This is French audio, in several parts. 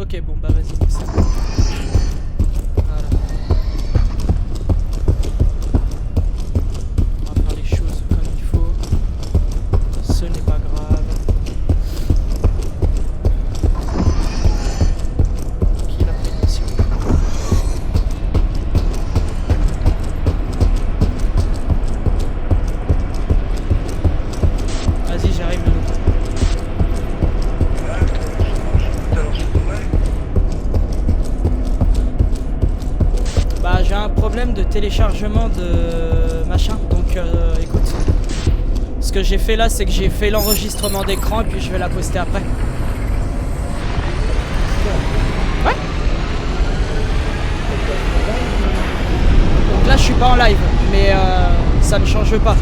Ok, bon bah vas-y, c'est bon. Voilà. On va faire les choses comme il faut. Ce n'est pas grave. Qui l'a fait une mission? Vas-y, j'arrive le loup. Bah j'ai un problème de téléchargement de machin, donc écoute. Ce que j'ai fait là, c'est que j'ai fait l'enregistrement d'écran et puis je vais la poster après. Ouais. Donc là je suis pas en live, mais ça ne change pas.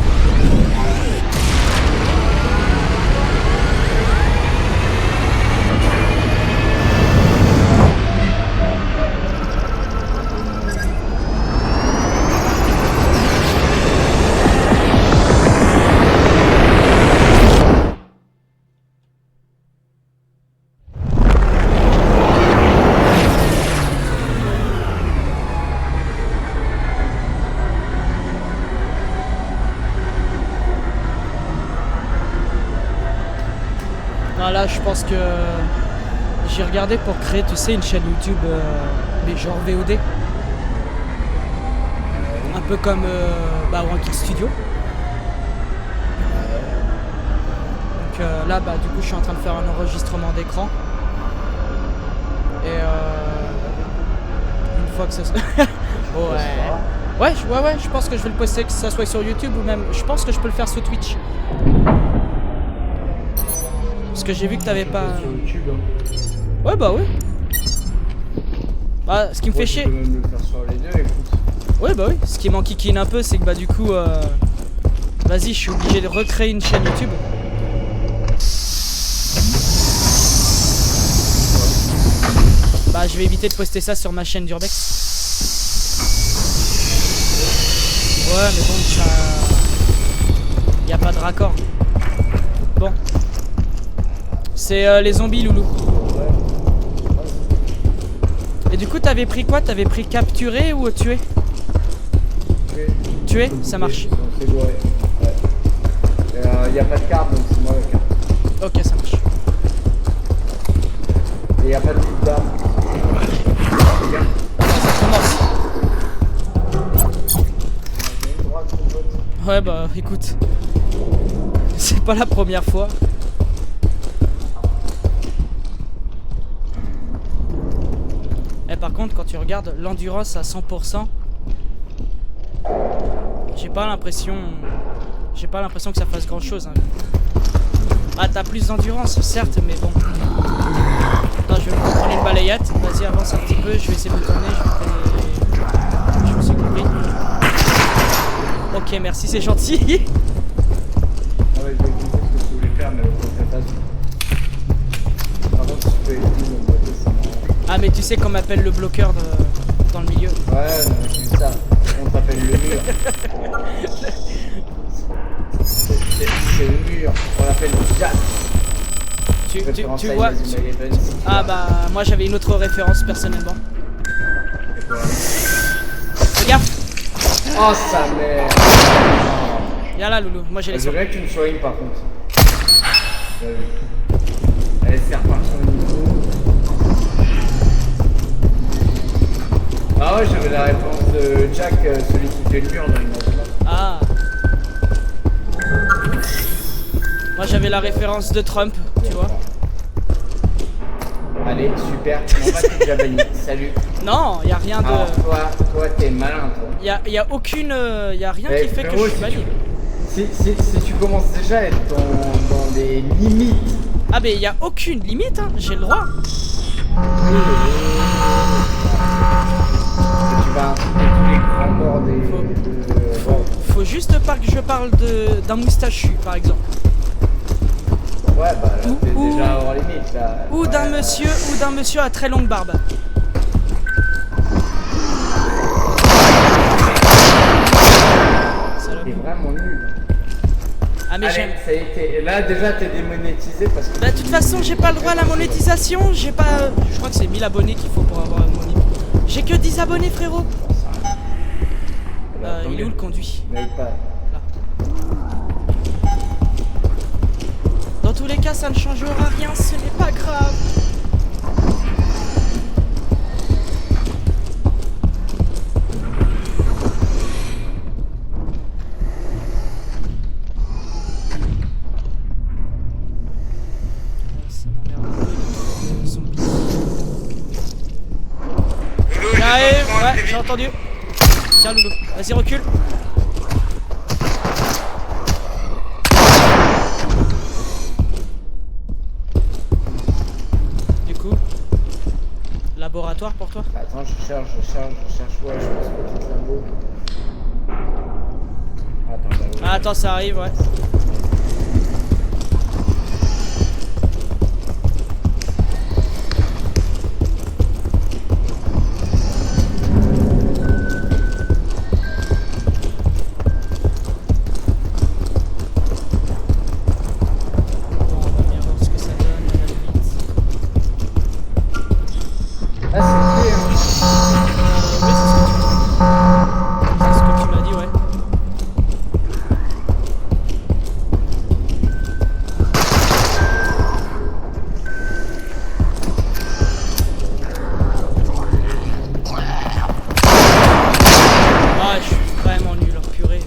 Là je pense que j'ai regardé pour créer, tu sais, une chaîne YouTube mais genre VOD, un peu comme Wankill Studio. Donc là bah du coup je suis en train de faire un enregistrement d'écran et une fois que ça ouais je pense que je vais le poster, que ça soit sur YouTube ou même je pense que je peux le faire sur Twitch. Parce que j'ai vu que t'avais pas... Sur YouTube, hein. Ouais bah oui. Bah ce qui me fait chier... Tu peux même le faire sur les deux, écoute. Ouais bah oui, ce qui m'enquiquine un peu c'est que bah du coup... Vas-y, je suis obligé de recréer une chaîne YouTube. Bah je vais éviter de poster ça sur ma chaîne d'Urbex. Ouais mais bon ça... Y a pas de raccord. Bon. C'est les zombies, loulou. Et du coup, t'avais pris quoi? T'avais pris capturer ou tuer? Tuer, ça marche. Il n'y a pas de carte, donc c'est moi la carte. Ok, ça marche. Et il n'y a pas de type d'arme. Ça commence. Ouais, bah écoute. C'est pas la première fois. Par contre, quand tu regardes l'endurance à 100%, j'ai pas l'impression que ça fasse grand chose. Hein. Ah, t'as plus d'endurance, certes, mais bon. Attends, je vais me prendre une balayette. Vas-y, avance un petit peu. Je vais essayer de me tourner. Je me suis compris. Ok, merci, c'est gentil. Ah ouais, je vais écouter ce que tu voulais faire, mais faut que je fasse. Par contre, si tu peux écouter, ça m'arrange. Ah mais tu sais qu'on m'appelle le bloqueur dans le milieu. Ouais, non, mais c'est ça. On t'appelle le mur. C'est le mur. On l'appelle Jack. Tu vois Ah bah moi j'avais une autre référence personnellement. Regarde. Oh sa mère. Viens là loulou, moi j'ai les Je voudrais que tu me soignes par contre. Allez, c'est reparti au niveau. Ah ouais, j'avais la réponse de Jack, celui qui fait le mur dans l'image. Ah. Moi j'avais la référence de Trump, tu vois. Allez, super, on va te déjà banni. Salut. Non, y a rien de... Alors toi t'es malin toi. Y a aucune... y a rien qui fait que je suis banni. Si tu commences déjà à être dans des limites. Ah mais y a aucune limite, hein, j'ai le droit. Tu vas insulter tous les grands morts des... Faut juste pas que je parle d'un moustachu par exemple. Ouais bah là t'es déjà hors limite là. Ou d'un monsieur à très longue barbe. C'est vraiment nul. Ah mais Allez, j'aime. ça y est, là déjà t'es démonétisé parce que... Bah de toute façon j'ai pas le droit à la monétisation, j'ai pas... Je crois que c'est 1000 abonnés qu'il faut pour avoir la monnaie. J'ai que 10 abonnés frérot. Il est où le conduit? Mais pas... Là. Dans tous les cas ça ne changera rien, ce n'est pas grave. Ça m'emmerde un peu, les zombies. J'arrive, ouais, j'ai entendu. Tiens Loulou, vas-y recule. Du coup, laboratoire pour toi? Attends, je cherche, ouais, je pense que petit labo. Attends, bah, Ah, attends, ça arrive, ouais. Bon, on va bien voir ce que ça donne, on va aller vite. Ah, c'est qui, hein? Oui, c'est ce que tu m'as dit, ouais. Ah, je suis vraiment nul, oh, purée.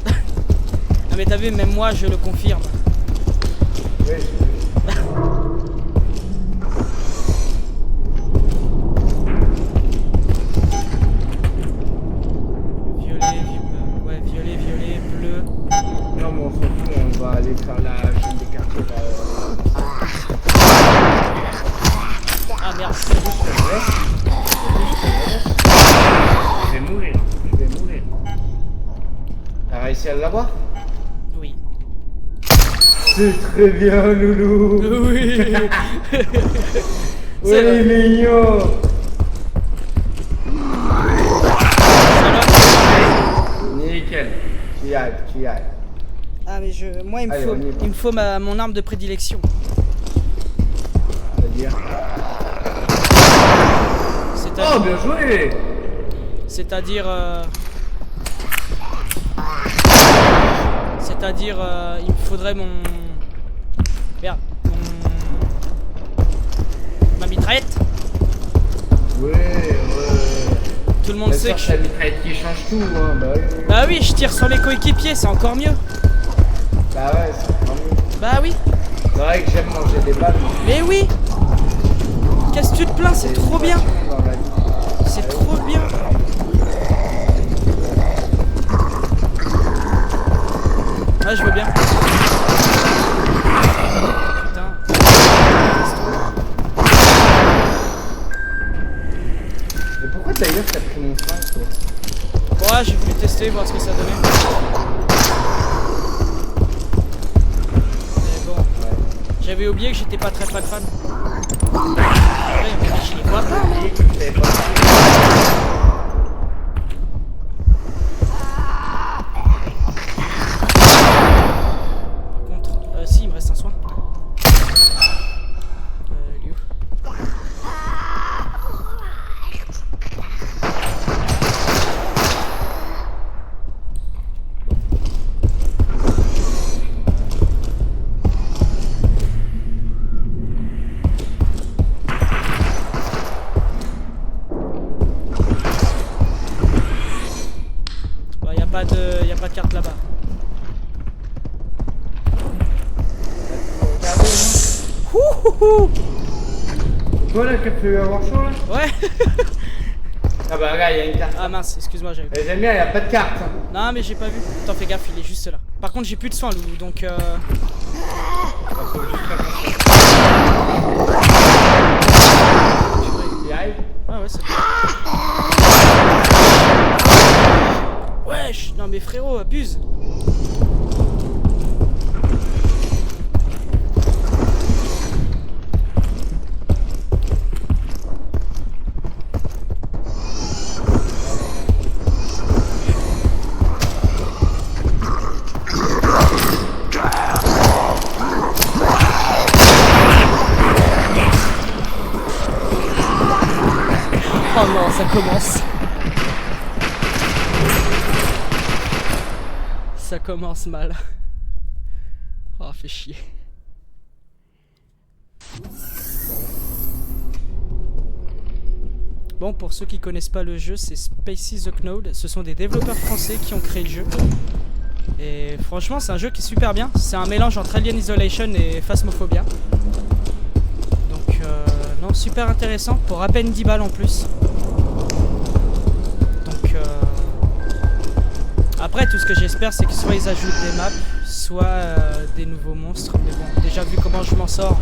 Ah, mais t'as vu, même moi, je le confirme. Oui, j'ai vu. Ouais, violet, bleu. Non, mais on s'en fout, on va aller faire la chaîne des quartiers là. Ah merde. Je vais mourir, T'as réussi à l'avoir? Oui. C'est très bien, Loulou. Oui. Oui, mignon. Nickel. Tu y ailles. Ah mais moi Allez, on y va. il me faut mon arme de prédilection. C'est-à-dire... Oh, bien joué. C'est-à-dire il me faudrait merde, ma mitraillette. Ouais. Tout le monde sait que c'est la mitraillette qui change tout, hein. Bah oui, je tire sur mes coéquipiers, c'est encore mieux. Bah ouais, c'est encore mieux. Bah oui. C'est vrai que j'aime manger des balles. Mais oui. Qu'est-ce que tu te plains, c'est trop bien. Dans la vie. C'est trop bien. Ouais, je veux bien. Putain. Mais pourquoi d'ailleurs t'as pris mon flingue, toi? Ouais, j'ai voulu tester, voir ce que ça donnait. Mais bon, j'avais oublié que j'étais pas très fan. Ouais, mais je les vois pas, moi. Par contre, si, il me reste un soin. Liu. Bon, y a pas de carte là-bas. Houhouhou. Toi là qui as pu avoir chaud là? Ouais. Ah bah regarde, il y a une carte. Ah mince, excuse-moi, j'avais pas. J'aime bien, il n'y a pas de carte. Hein. Non mais j'ai pas vu. Attends, fais gaffe, il est juste là. Par contre, j'ai plus de soins, Loulou, donc Faut juste faire attention. Tu y arrives? Ah ouais, c'est bon. Wesh, non mais frérot, abuse. ça commence. Ça commence mal. Oh, fait chier. Bon, pour ceux qui connaissent pas le jeu, c'est Spaces the Knowed. Ce sont des développeurs français qui ont créé le jeu. Et franchement, c'est un jeu qui est super bien. C'est un mélange entre Alien Isolation et Phasmophobia. Donc, non, super intéressant. Pour à peine 10 balles en plus. Donc, après, tout ce que j'espère, c'est que soit ils ajoutent des maps, soit des nouveaux monstres. Mais bon, déjà vu comment je m'en sors,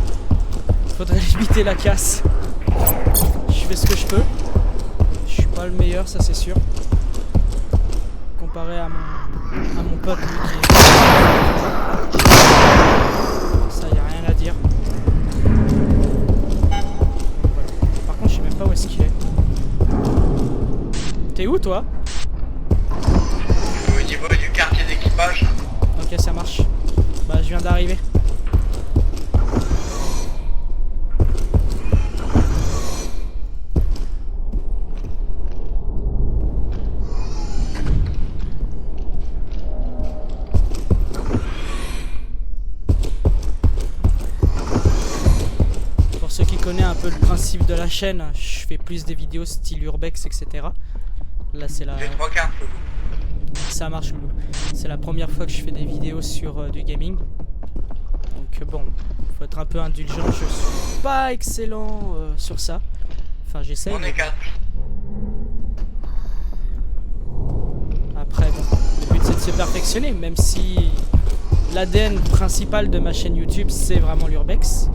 faudrait limiter la casse. Je fais ce que je peux. Je suis pas le meilleur, ça c'est sûr. Comparé à mon pote lui qui est... Ça, y a rien à dire. Voilà. Par contre, je sais même pas où est-ce qu'il est. T'es où toi? Au niveau du quartier d'équipage. Ok, ça marche. Bah, je viens d'arriver. Pour ceux qui connaissent un peu le principe de la chaîne, je fais plus des vidéos style urbex, etc. Là, c'est la... J'ai 3 cartes. Ça marche, Loulou. C'est la première fois que je fais des vidéos sur du gaming. Donc bon, faut être un peu indulgent. Je suis pas excellent sur ça. Enfin, j'essaie. On est 4. Après, bon, le but c'est de se perfectionner, même si l'ADN principal de ma chaîne YouTube c'est vraiment l'urbex.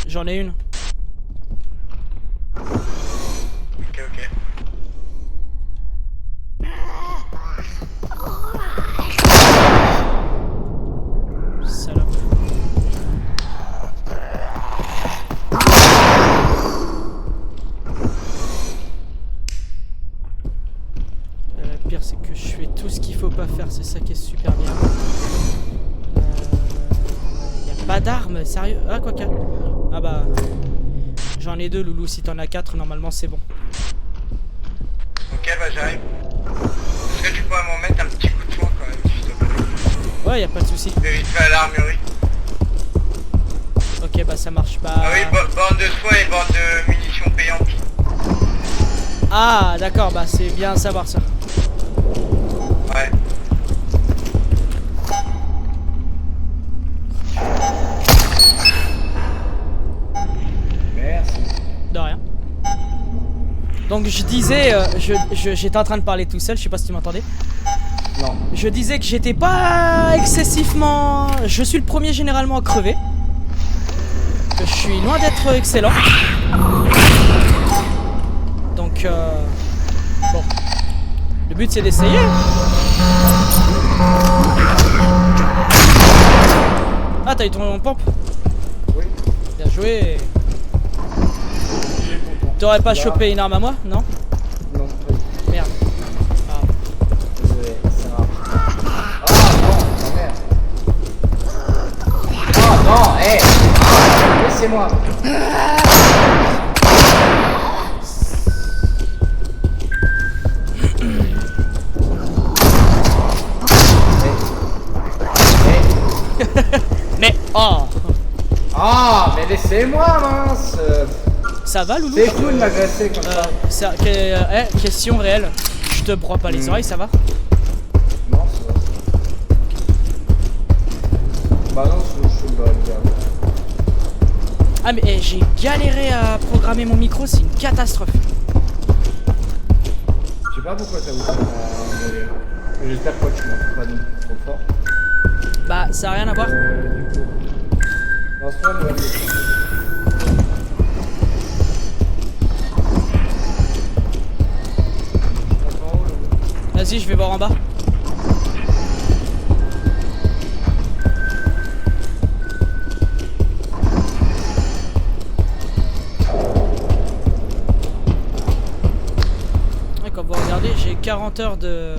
J'en ai une. Ok, ok. Salope. Le pire c'est que je fais tout ce qu'il faut pas faire, c'est ça qui est super bien. Y a pas d'armes, sérieux? Ah quoi que. Ah bah. J'en ai 2 Loulou, si t'en as 4 normalement c'est bon. Ok, bah j'arrive. Est-ce que tu pourrais m'en mettre un petit coup de soin quand même, s'il te plaît? Ouais, y a pas de souci. Vite fait à l'armurerie. Ok, bah ça marche pas. Ah oui, borne de soins et borne de munitions payantes. Ah, d'accord, bah c'est bien à savoir ça. Ouais. Merci. De rien. Donc je disais, j'étais en train de parler tout seul, je sais pas si tu m'entendais. Non. Je disais que j'étais pas excessivement... Je suis le premier généralement à crever. Que je suis loin d'être excellent. Donc bon. Le but c'est d'essayer. Ah, t'as eu ton pompe? Oui. Bien joué. J'ai content. T'aurais pas Là. chopé une arme à moi, non? Non, pas du tout. Merde. Ah. Désolé, ça marche. Ah non, oh, merde. Oh non, hé laissez-moi. Mais oh, Ah, mais laissez-moi, mince. ça va Loulou? C'est fou de m'agresser comme ça. Question réelle. Je te broie pas les oreilles, ça va? Non, c'est vrai. Bah non, je suis une bonne garde. Ah mais j'ai galéré à programmer mon micro, c'est une catastrophe. Je sais pas pourquoi ça vous fait un délire. J'espère que tu m'entends pas non plus trop fort. Bah ça a rien à voir. Du coup. Lance-toi une nouvelle question. T'entends où, là? Vas-y, je vais voir en bas. Ouais, quand vous regardez, j'ai 40 heures de...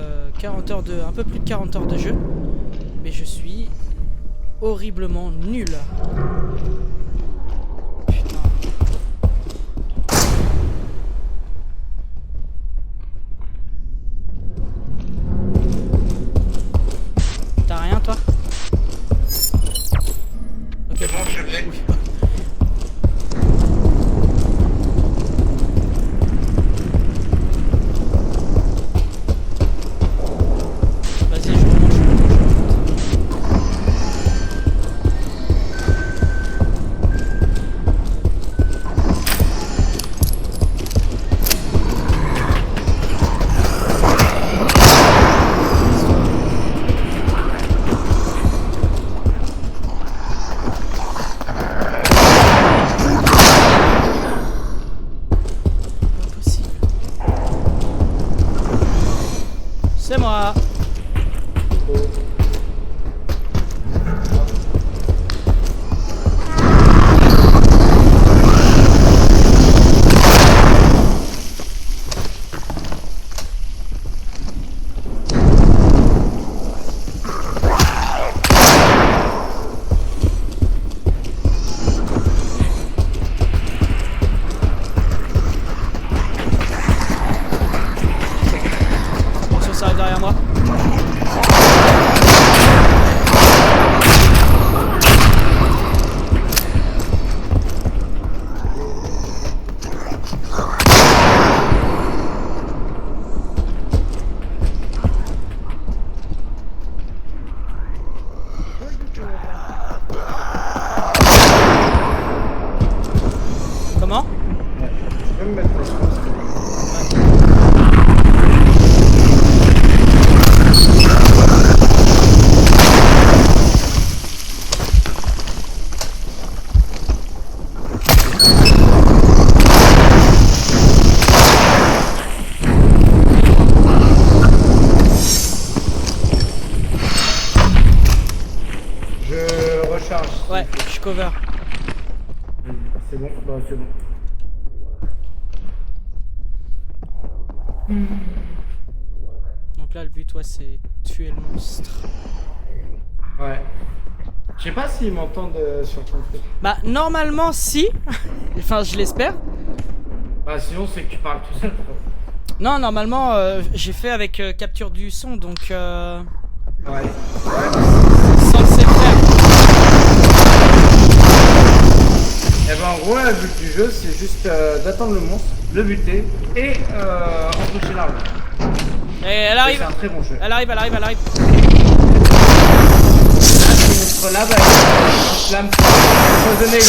un peu plus de 40 heures de jeu. Mais je suis horriblement nul. Putain. Ouais, je cover. C'est bon, bah c'est bon. Donc là, le but, ouais, c'est tuer le monstre. Ouais. Je sais pas s'ils m'entendent sur ton truc. Bah, normalement, si. Enfin, je l'espère. Bah sinon c'est que tu parles tout seul. Non, normalement, j'ai fait avec capture du son, donc Ouais. censé le faire. Et ben en gros le but du jeu c'est juste d'attendre le monstre, le buter et empêcher l'arme. Et elle C'est arrive. un très bon jeu. Elle arrive. Là ce monstre là bah il a une flamme empoisonnée.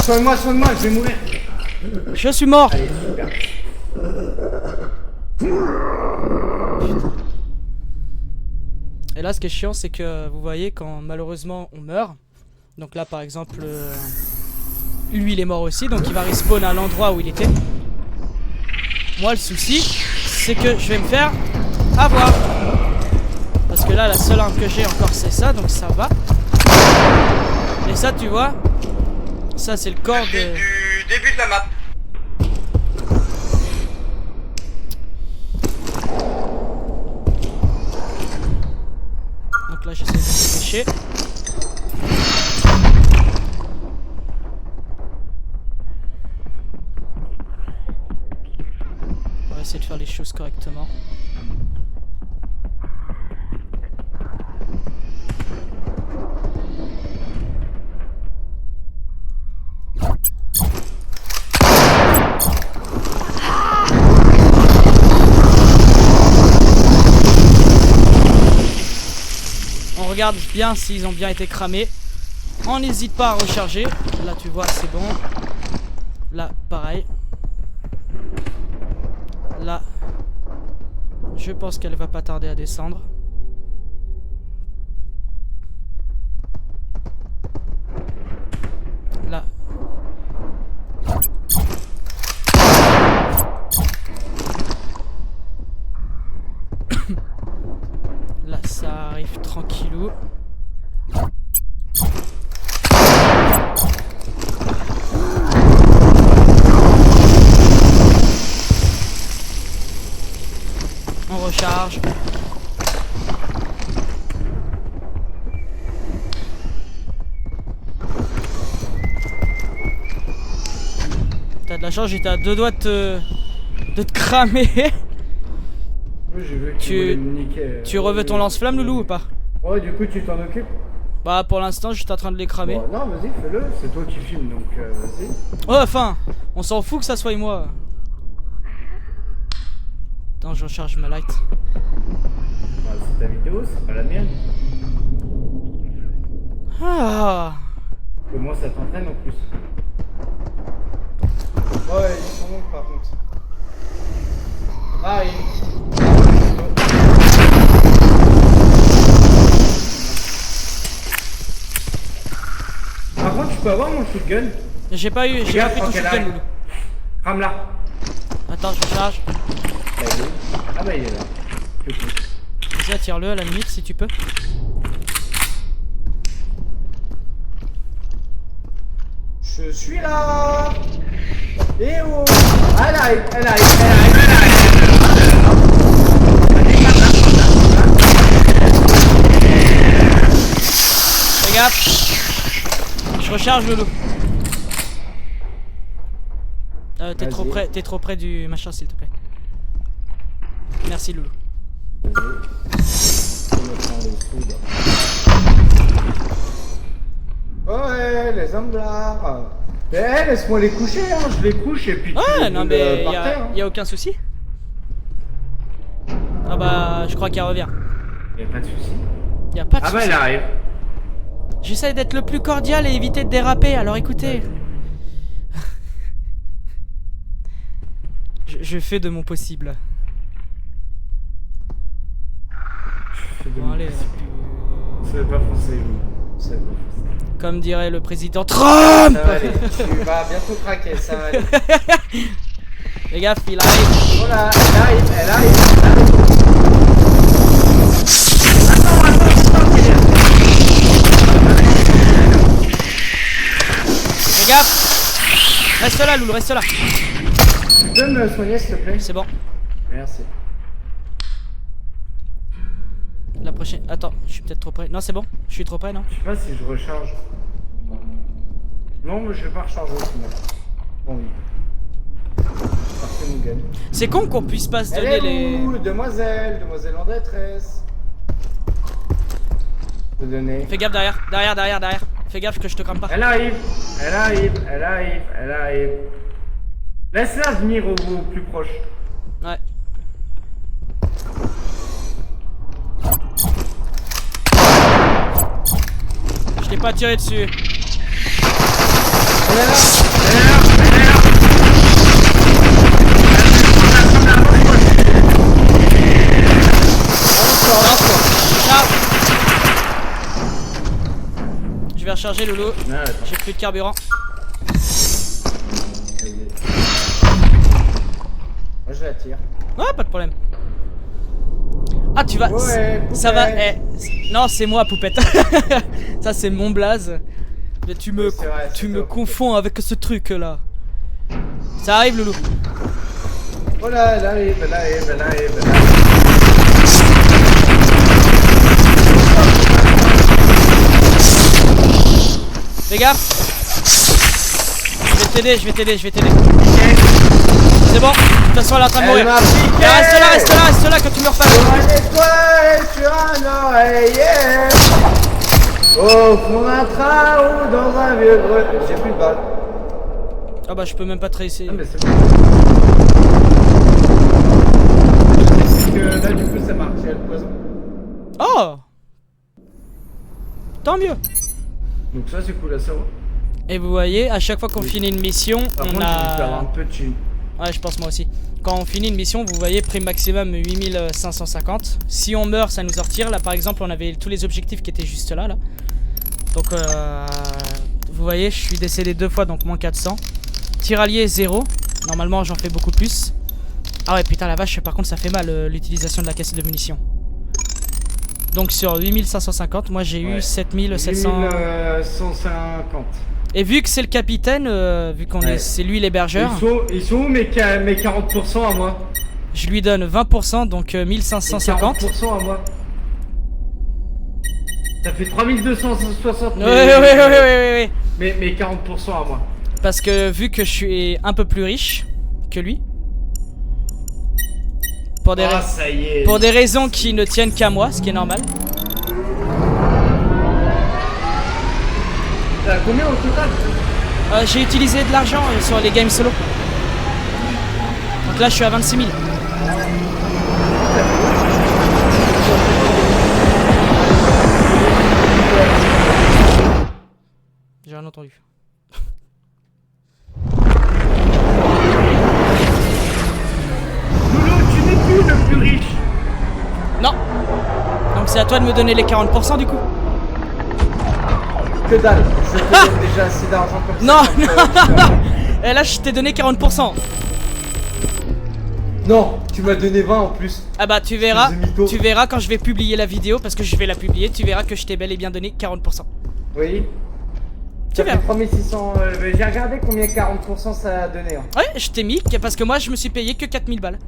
Soigne-moi, je vais mourir. Je suis mort. Allez, super. Et là, ce qui est chiant, c'est que vous voyez, quand malheureusement on meurt, donc là par exemple, lui il est mort aussi, donc il va respawn à l'endroit où il était. Moi, le souci, c'est que je vais me faire avoir. Parce que là, la seule arme que j'ai encore, c'est ça, donc ça va. Et ça, tu vois, ça c'est le corps C'est de... du début de la map. Donc là, j'essaie de me dépêcher. On va essayer de faire les choses correctement. On regarde bien s'ils ont bien été cramés. On n'hésite pas à recharger. Là tu vois c'est bon. Là pareil. Là je pense qu'elle va pas tarder à descendre. Là. Là ça arrive tranquillou. On recharge. T'as de la chance, j'étais à deux doigts de te cramer. Oui, j'ai vu que tu voulais me niquer. Tu reveux ton lance-flamme, Loulou, ou pas? Ouais, du coup tu t'en occupes. Bah pour l'instant j'étais en train de les cramer. Bon, non, vas-y, fais-le, c'est toi qui filmes donc vas-y. Oh enfin, on s'en fout que ça soit moi. Attends, je recharge ma light. Bah, c'est ta vidéo, c'est pas la mienne. Ah. Au moins ça t'entraîne en plus. Ouais, ils sont longs par contre. Ah, Par contre, tu peux avoir mon shotgun. J'ai pas eu, j'ai pas pris ton shotgun, Loulou. Rame-la. Attends, je recharge. Bah, il est où? Ah bah il est là. Je pousse. Vas-y, attire-le à la limite si tu peux. Je suis là. Et oh. Elle arrive. Fais gaffe. Je recharge, Loulou. T'es trop près du machin, s'il te plaît. Merci, Loulou. Ouais, les amblards. Eh, laisse-moi les coucher, hein. Je les couche et puis Ouais, non mais par terre, hein. y a aucun souci. Ah bah, je crois qu'elle revient. Y a pas de souci. Y a pas de Ah souci. bah elle arrive. J'essaie d'être le plus cordial et éviter de déraper, alors écoutez. Je fais de mon possible. Bon allez. C'est pas français, vous. C'est pas français. Comme dirait le président Trump. Ça va aller. Tu vas bientôt craquer, ça va aller. Les gars, il arrive. Voilà, elle arrive, elle arrive. Les gars, reste là, Loulou, reste là. Tu peux me soigner s'il te plaît? C'est bon. Merci. La prochaine. Attends, je suis peut-être trop près. Non, c'est bon. Je suis trop près, non? Je sais pas si je recharge. Non, mais je vais pas recharger au final. Bon, oui. Parfait, mon gagne. C'est con qu'on puisse pas se donner Elle est les. où, demoiselle en détresse. Te donner. Fais gaffe derrière, derrière. Fais gaffe que je te crame pas. Elle arrive, elle arrive, elle arrive, elle arrive. Laisse-la venir au plus proche. Ouais. Je t'ai pas tiré dessus. Elle est là, elle est là, elle est là. Ciao. Je vais recharger Loulou. Non, attends. J'ai plus de carburant. Moi je la tire. Ouais, pas de problème. Ah, tu vas. Ouais, Ça va. poupette. Non, c'est moi, poupette. Ça, c'est mon blaze. Mais tu me, Oui, c'est vrai, tu c'est me toi, confonds avec ce truc là. Ça arrive, Loulou. Oh là, elle arrive, elle arrive, elle arrive, elle arrive. Fais gaffe. Je vais t'aider. C'est bon. De toute façon, elle est en train de mourir. Elle m'a piqué. Mais reste là quand tu meurs pas. Sur un étoile, sur un oreiller. Au fond d'un train ou dans un vieux grenier. J'ai plus de balles. Ah bah, je peux même pas tracer. Ah mais c'est bon. C'est que là du coup ça marche, il y a le poison. Oh. Tant mieux. Donc ça c'est cool, là ça va. Et vous voyez, à chaque fois qu'on finit une mission, Par on contre je vais faire un a... peu de thune. Ouais, je pense moi aussi. Quand on finit une mission, vous voyez, prix maximum 8550. Si on meurt, ça nous en retire. Là, par exemple, on avait tous les objectifs qui étaient juste là. Donc, vous voyez, je suis décédé 2 fois, donc moins 400. Tirallier 0. Normalement, j'en fais beaucoup plus. Ah ouais, putain, la vache, par contre, ça fait mal l'utilisation de la cassette de munitions. Donc, sur 8550, moi, j'ai eu 7700... 150. Et vu que c'est le capitaine, vu qu'on est, c'est lui l'hébergeur, Ils sont où mes 40% à moi? je lui donne 20%, donc 1550. 40% à moi. Ça fait 3260. Ouais. Mais 40% à moi. Parce que vu que je suis un peu plus riche que lui, pour des, Ah ça y est. pour des raisons qui ne tiennent qu'à moi, ce qui est normal. T'as combien au total? J'ai utilisé de l'argent sur les games solo. Donc là je suis à 26 000. J'ai rien entendu. Loulou, tu n'es plus le plus riche. Non. Donc c'est à toi de me donner les 40% du coup. Que dalle, je te donne déjà assez d'argent comme Non, ça. Et là je t'ai donné 40%. Non, tu m'as donné 20 en plus. Ah bah tu verras quand je vais publier la vidéo, parce que je vais la publier, tu verras que je t'ai bel et bien donné 40%. Oui. Tu Ça fait verras. 3600. J'ai regardé combien 40% ça a donné. Hein. Ouais, je t'ai mis, parce que moi je me suis payé que 4000 balles.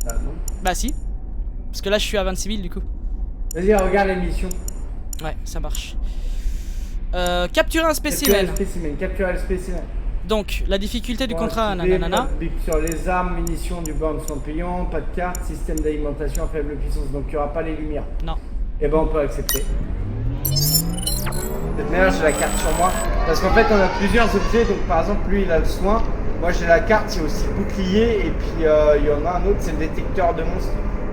Ah non. Bah si. Parce que là je suis à 26 000 du coup. Vas-y, regarde l'émission. Ouais, ça marche. Capturer un spécimen. Capturer le spécimen. Donc, la difficulté du Bon, contrat, activer, nanana. pas de bip sur les armes, munitions du borne sont payants, pas de carte, système d'alimentation à faible puissance, donc il n'y aura pas les lumières. Non. Et ben on peut accepter. De toute manière, j'ai la carte sur moi. Parce qu'en fait, on a plusieurs objets, donc par exemple, lui il a le soin. Moi j'ai la carte, il y a aussi le bouclier, et puis il y en a un autre, c'est le détecteur de monstres.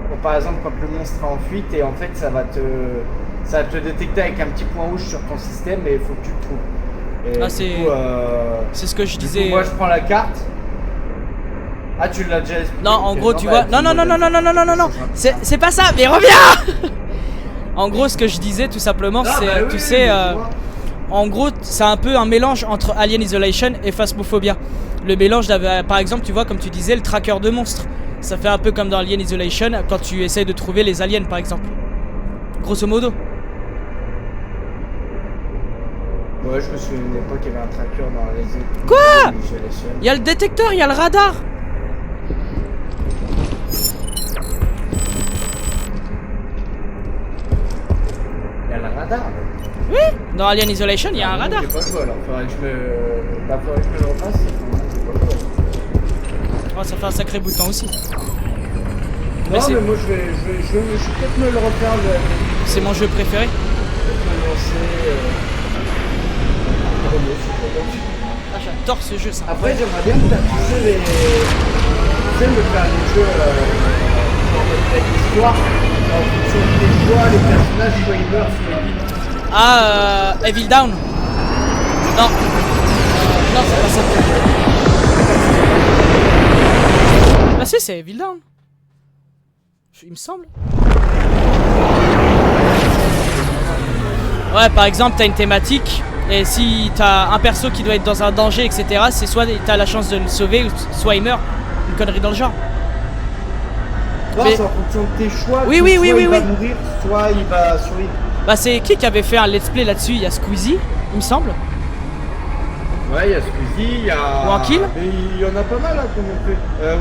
Donc par exemple, quand le monstre est en fuite, et en fait, ça va te détecter avec un petit point rouge sur ton système, et il faut que tu le trouves. Et Ah, du c'est coup, c'est ce que je du coup, disais. moi je prends la carte. Ah, tu l'as déjà expliqué. Non, en Ok, gros, tu vois. bah, Non, tu me donnes. c'est pas ça, mais reviens. En gros, ce que je disais tout simplement, Ah, c'est, bah oui, tu oui, sais, mais dis-moi. en gros, c'est un peu un mélange entre Alien Isolation et Phasmophobia. Le mélange d'avait, par exemple, tu vois, comme tu disais, le tracker de monstres. Ça fait un peu comme dans Alien Isolation quand tu essayes de trouver les aliens, par exemple. Grosso modo. Ouais, je me souviens d'une époque, il y avait un tracker dans les. Quoi? Isolation. Il y a le détecteur, il y a le radar. Il y a le radar. Oui. Dans Alien Isolation, il y a un radar. J'ai pas joué alors, faudrait que je me. Bah, faudrait que je me le refasse. J'ai pas joué. Oh, ça fait un sacré bout de temps aussi. Non, Mais c'est- mais moi je vais peut-être me le refaire. C'est mon jeu préféré. Peut-être me lancer. Renault, je sais pas. Ah, j'adore ce jeu, ça. Après, j'aimerais bien que tu sais, me faire des jeux genre avec l'histoire, en fonction de tes choix, les personnages, soit ils meurent, soit ils vivent. Ah, Evil Down. Non. Non, c'est pas ça. Bah si, c'est Evil Down. Il me semble. Ouais, par exemple, t'as une thématique. Et si t'as un perso qui doit être dans un danger, etc., c'est soit t'as la chance de le sauver, soit il meurt. Une connerie dans le genre. Non, Mais- c'est en fonction de tes choix. Oui, que oui, soit oui, il oui, va oui. mourir, soit il va survivre. Bah c'est qui avait fait un let's play là-dessus? Il y a Squeezie, il me semble. Ouais, il y a Squeezie, il y a. One Kill. Mais il y en a pas mal, hein, qu'on a fait.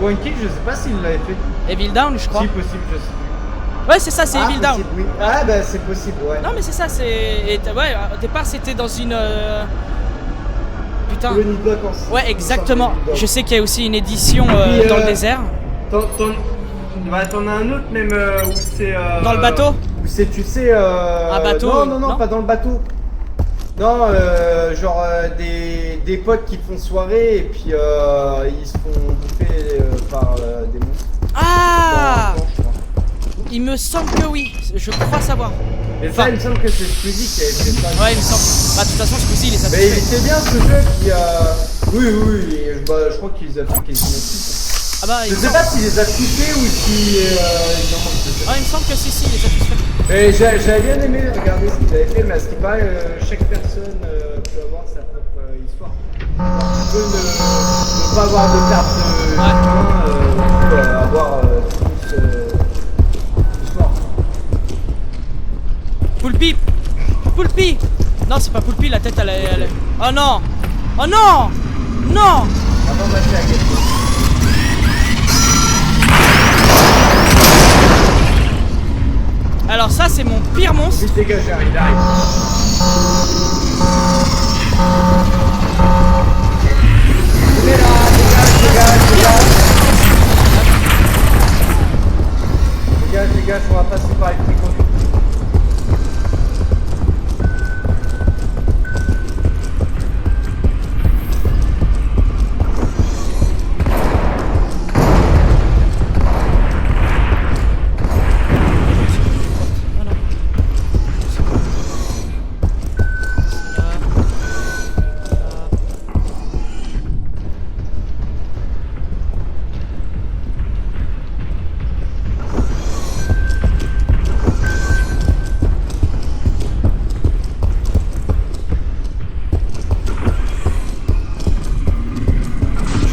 One Kill, je sais pas s'il l'avait fait. Evil Down, je crois. Si possible, je sais. Ouais, c'est ça, c'est Evil Down. possible, oui. Ah, bah c'est possible, ouais. Non, mais c'est ça, c'est. Ouais, au départ, c'était dans une. Putain. Le nid de vacances. Ouais, exactement. Je sais qu'il y a aussi une édition puis, dans le désert. T'en as un autre même où c'est. Dans le bateau? Où c'est, tu sais. Un bateau, Non, non pas dans le bateau. Non, genre des potes qui font soirée et puis ils se font bouffer par des monstres. Ah! Dans un camp, je crois. Il me semble que oui, je crois savoir. Et Enfin- ça, il me semble que c'est Squeezie qui avait fait ça. Ouais, il me semble. Bah, de toute façon, Squeezie, il est Mais il satisfait. était bien ce jeu qui Oui, et, je crois qu'il les a fait quasiment tous. Ah bah, il Je me sais semble. pas s'il les a touchés ou si il en manque de Ah, il me semble que si, il est satisfait. Et j'avais bien aimé regarder ce qu'il avait fait, mais à ce qui paraît, chaque personne peut avoir sa propre histoire. Alors, tu peux ne pas avoir de carte ou avoir tous l'histoire. Poulpi! Poulpi! Non, c'est pas Poulpi, la tête, elle est. Oh non! Oh non! Non! Avant de passer à quelque chose. Alors, ça, c'est mon pire monstre. Vite dégagé, il arrive. Il est là, dégage. Dégage, on va passer par les petits conduits. Oh non.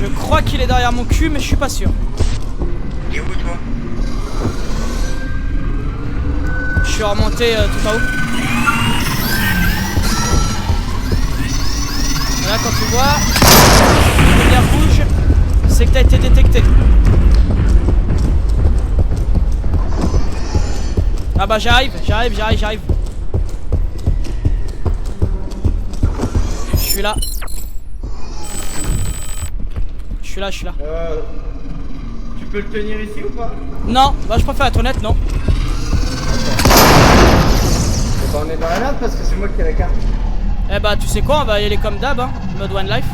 Je crois qu'il est derrière mon cul, mais je suis pas sûr. Il est où toi? Je suis remonté tout en haut. Là, quand tu vois la lumière rouge, c'est que t'as été détecté. Ah bah j'arrive. Je suis là. Tu peux le tenir ici ou pas? Non, bah je préfère être honnête, non. Eh ben, on est dans la merde parce que c'est moi qui ai la carte. Eh bah tu sais quoi, on va y aller comme d'hab, hein, mode One Life.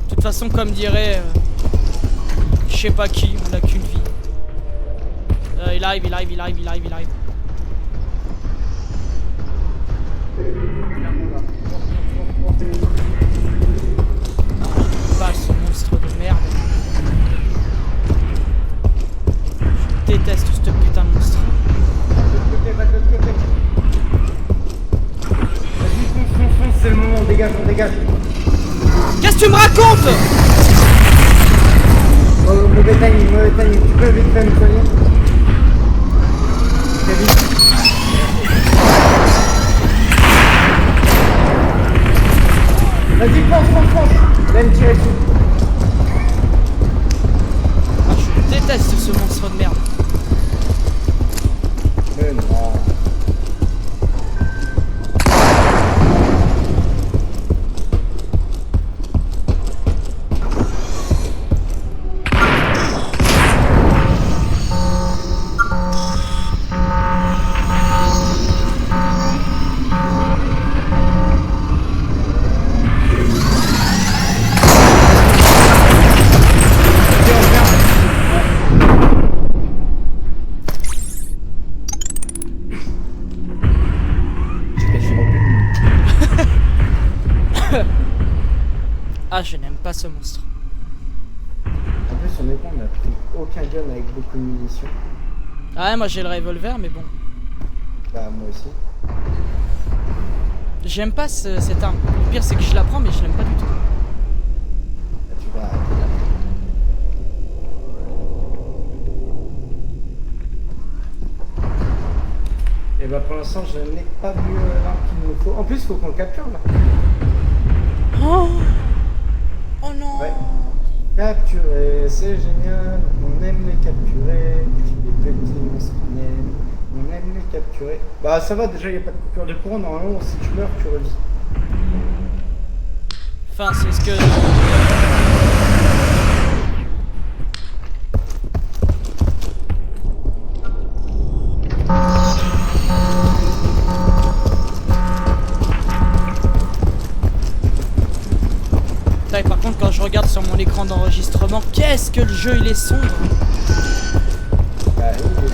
De toute façon, comme dirait je sais pas qui, on n'a qu'une vie. Il arrive. Pas ce monstre de merde. dégage. Qu'est-ce que tu me racontes? Oh, mauvais timing, tu peux vite fait me soigner? Très vite. Vas-y, fonce. Là, me tirer dessus. Ah, je déteste ce monstre de merde. Mais non. Ah, je n'aime pas ce monstre. En plus, on est con, on a pris aucun gun avec beaucoup de munitions. Ah ouais, moi j'ai le revolver, mais bon. Bah, moi aussi. J'aime pas cette arme. Le pire, c'est que je la prends, mais je l'aime pas du tout. Là, tu vas arrêter là. Et bah, pour l'instant, je n'ai pas vu l'arme qu'il nous faut. En plus, il faut qu'on le capture là. Oh, oh non. Ouais. Capturer, c'est génial. On aime les capturer. Les petits monstres qu'on aime. On aime les capturer. Bah, ça va, déjà, il n'y a pas de coupure de courant. Normalement, si tu meurs, tu revis. Enfin, c'est ce que... Putain, par contre, quand je regarde sur mon écran d'enregistrement, qu'est-ce que le jeu il est sombre. Bah, oui.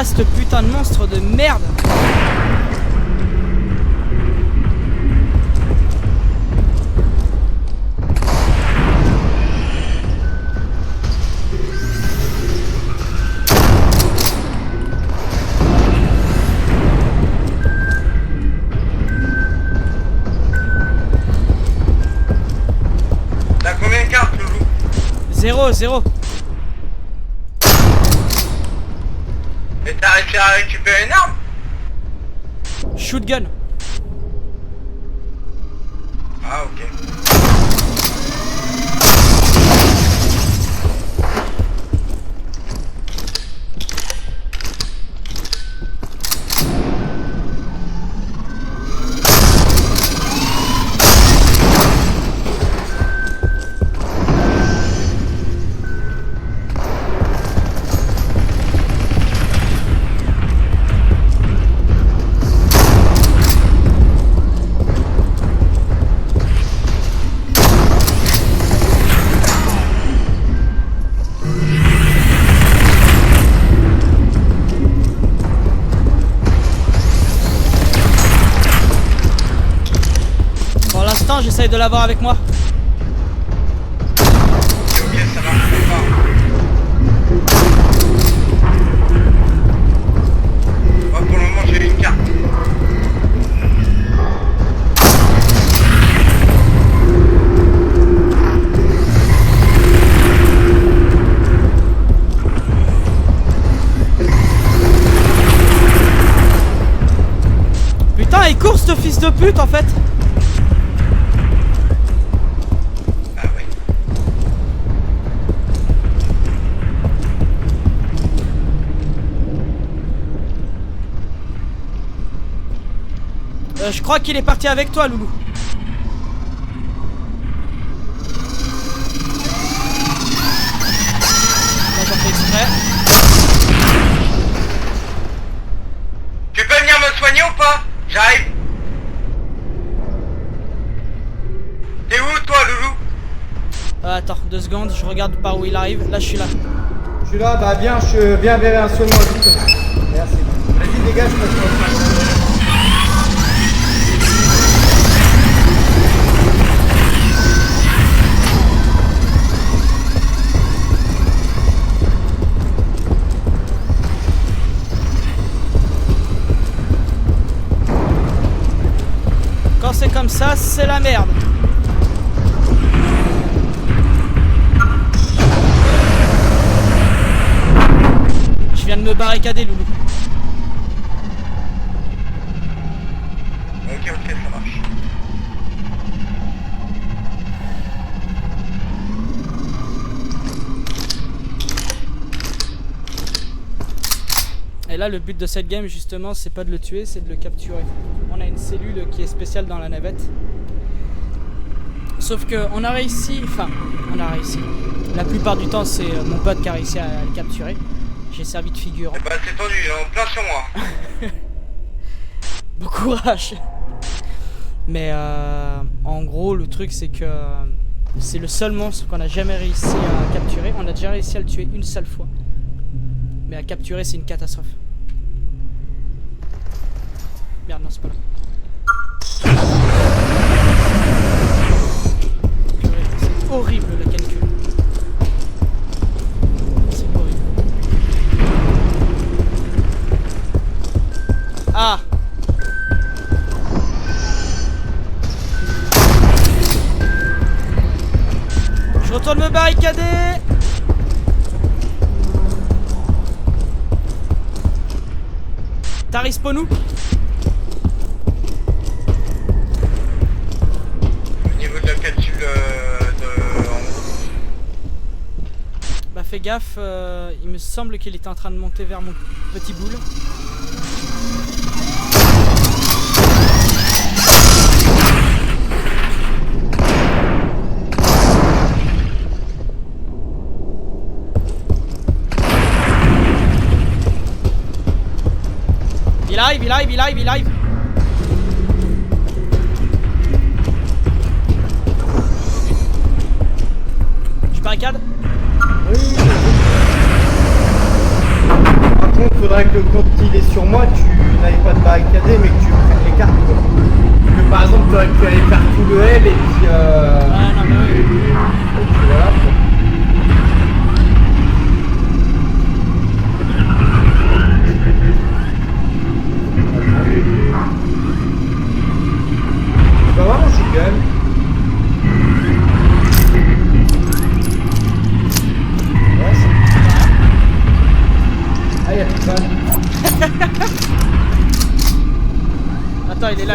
Ce putain de monstre de merde. T'as combien de cartes, Loulou? 0. Et t'as réussi à récupérer une arme? Shotgun. Ah, ok. J'essaye de l'avoir avec moi. Ok, ça marche pas. Moi, pour le moment, j'ai une carte. Putain, il court ce fils de pute en fait. Ah ouais. Je crois qu'il est parti avec toi, Loulou. Là, j'en fais exprès. Tu peux venir me soigner ou pas? J'arrive. T'es où toi, Loulou? Attends, 2 secondes, je regarde par où il arrive. Là, je suis là. Je suis là, bah viens, je viens vers un soignant vite. Merci. Vas-y, dégage, je passe. Quand c'est comme ça, c'est la merde. Je viens de me barricader, Loulou. Ok, ça marche. Et là, le but de cette game, justement, c'est pas de le tuer, c'est de le capturer. On a une cellule qui est spéciale dans la navette. Sauf que on a réussi, on a réussi. La plupart du temps, c'est mon pote qui a réussi à le capturer. J'ai servi de figurant. Bah c'est tendu, en plein sur moi. Bon courage. Mais en gros, le truc, c'est que c'est le seul monstre qu'on a jamais réussi à capturer. On a déjà réussi à le tuer une seule fois. Mais à capturer, c'est une catastrophe. Merde, non, c'est pas là. C'est horrible le calcul. C'est horrible. Ah! Je retourne me barricader! T'as respawn où? Au niveau de la capsule de... Bah fais gaffe, il me semble qu'il était en train de monter vers mon petit boule. Il live. Je barricade. Oui. Par contre, faudrait que quand il est sur moi, tu n'ailles pas te barricader, mais que tu prennes les cartes. Quoi. Que par exemple, faudrait que tu ailles faire tout le L et puis. Ah non, mais oui. Et puis voilà. Quoi. Tu vas voir mon shotgun. Ouais, c'est... Ah, y'a plus de balle. Attends, il est là.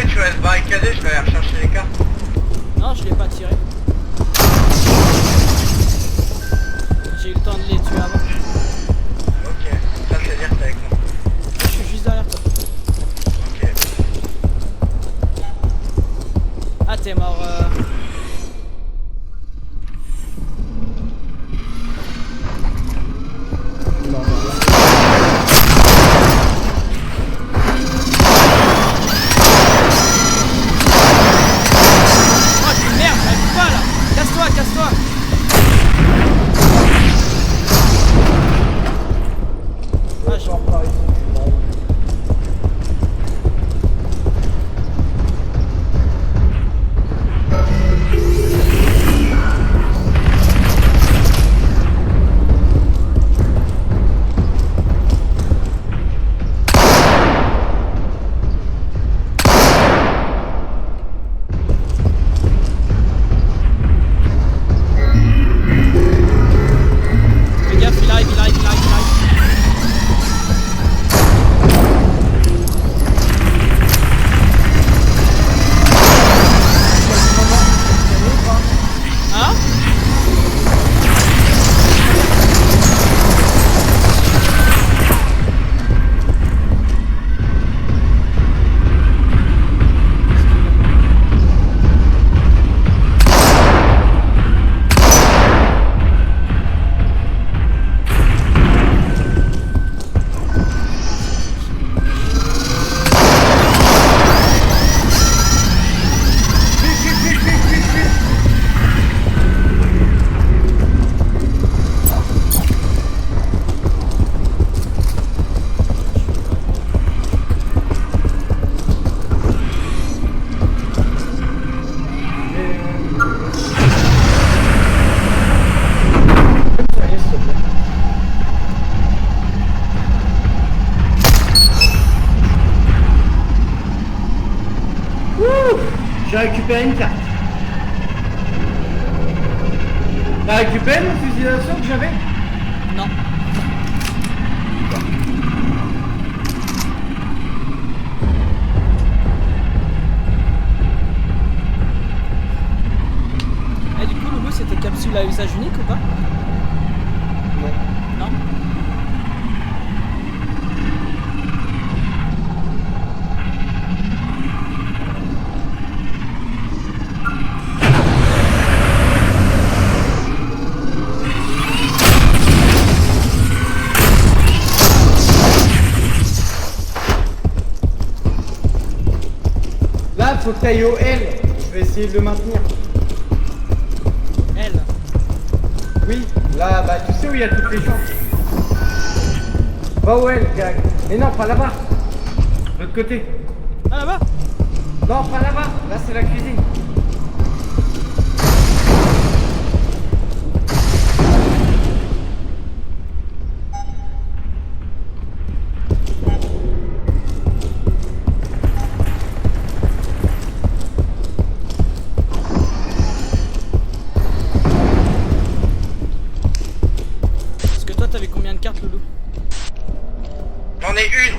Tu vas se barricader, je vais aller rechercher les cartes. Non, je l'ai pas tiré. J'ai eu le temps de les tuer avant. Ok, ça c'est dire que t'es avec moi. Je suis juste derrière toi. Ok. t'es mort. Non, non, non. Oh, tu merde, j'arrive pas là. Casse-toi, casse-toi. Ah, je... Par ici. Bon. Fais gaffe, il arrive, il arrive, il arrive, il arrive. Hein? Sérieux, s'il te plaît. Ouh, j'ai récupéré une carte. T'as récupéré mon fusil d'assaut que j'avais? Non. Et du coup, Loulou, c'était capsule à usage unique ou pas? Non. Non. Là, faut que t'ailles au L. Je vais essayer de le maintenir. Elle. Oui, là, bah tu sais où il y a toutes les gens. Va au L, Gag. Mais non, pas là-bas. De l'autre côté. Ah là-bas. Non, pas là-bas. Là, c'est la cuisine. Parce que toi, t'avais combien de cartes, Loulou? J'en ai une.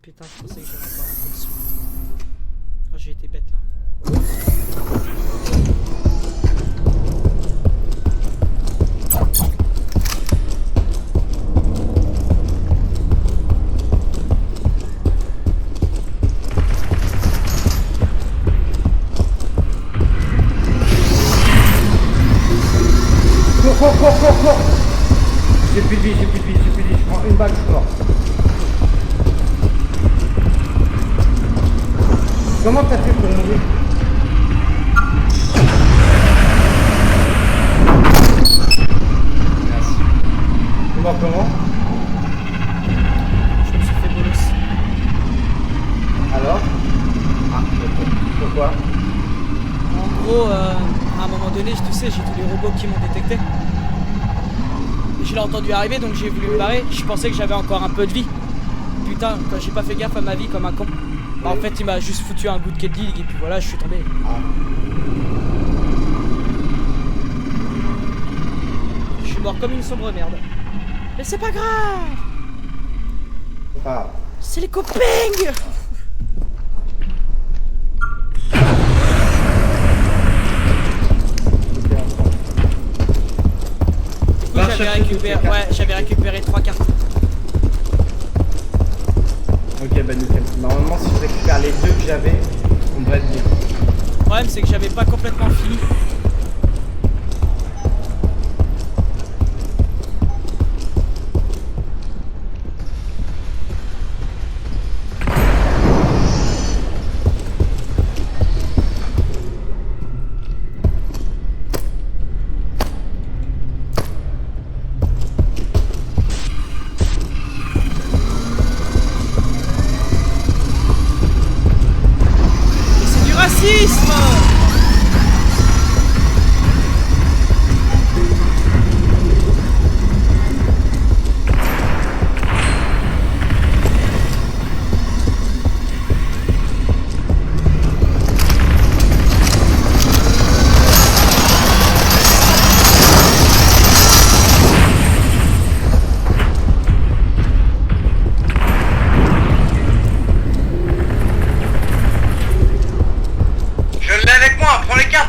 Putain, je pensais que j'avais encore un peu de son. Oh, j'ai été bête là. Cours. J'ai plus de vie, je prends une balle, je suis mort. Comment t'as fait pour mourir? Merci. Tu es mort comment? Je me suis fait bolos. Alors? Ah, ok. Pourquoi? En gros, à un moment donné, tu sais, j'ai tous les robots qui m'ont détecté. Je l'ai entendu arriver, donc j'ai voulu me barrer. Je pensais que j'avais encore un peu de vie. Putain, quand j'ai pas fait gaffe à ma vie comme un con. Bah, en fait, il m'a juste foutu un goût de Keddig et puis voilà, je suis tombé. Ah. Je suis mort comme une sombre merde. Mais c'est pas grave. C'est pas grave. C'est les copains. J'avais récupéré 3 cartes. Ok, bah nickel. Normalement, si je récupère les 2 que j'avais, on devrait être bien. Le problème, c'est que j'avais pas complètement fini.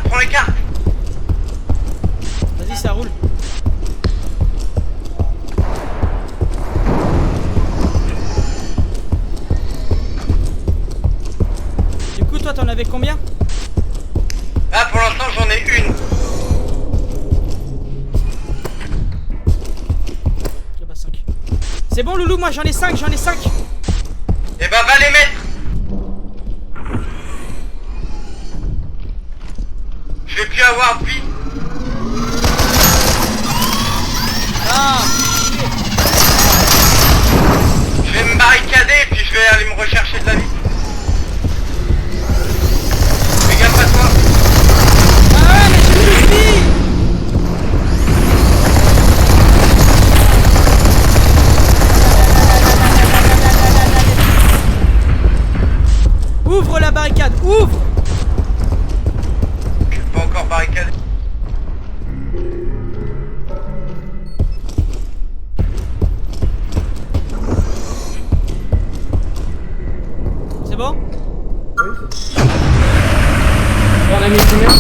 Prends les cartes. Vas-y, ça roule. Du coup, toi, t'en avais combien? Là, pour l'instant, j'en ai une. Ah bah 5. C'est bon, Loulou, moi j'en ai 5, Eh bah, va les mettre. Je vais plus avoir de vie. Ah, Je vais me barricader et puis je vais aller me rechercher de la vie. Fais gaffe à toi. ah ouais, mais j'ai plus de vie. Ouvre la barricade, ouvre. Je suis pas encore barricadé. C'est bon? On a mis combien?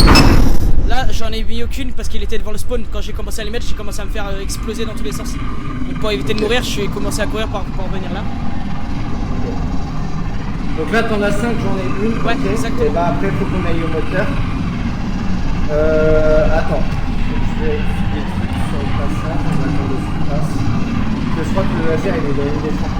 Là, j'en ai mis aucune parce qu'il était devant le spawn. Quand j'ai commencé à les mettre, j'ai commencé à me faire exploser dans tous les sens. Donc pour éviter de mourir, je suis commencé à courir pour revenir là. Donc là, t'en as 5, j'en ai une. Ouais, ok. exactement. Et bah après, faut qu'on aille au moteur. Attends. Je vais vérifier des trucs sur le passage. On va attendre ce qui passe. Parce que je crois que le laser, il est dans une descente.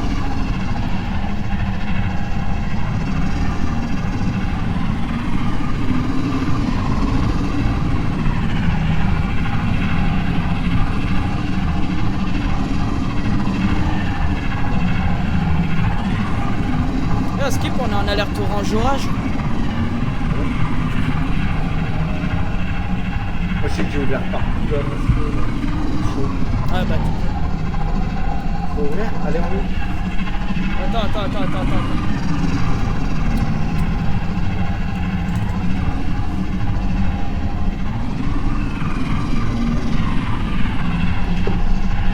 Là, Skip, on est en alerte orange orage. Moi, je sais que j'ai ouvert partout là parce que c'est chaud. Ah bah, Faut ouvrir? Allez, on ouvre. attends.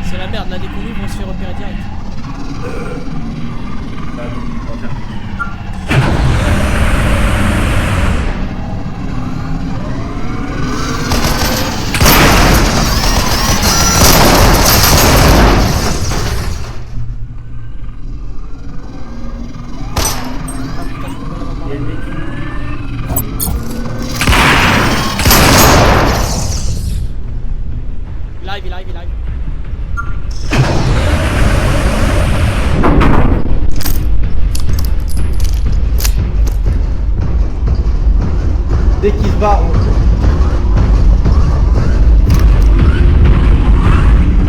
C'est la merde, là, dès qu'on ouvre, on se fait repérer direct. Bah, en ennemi. Il arrive. Dès qu'il se barre, on tue.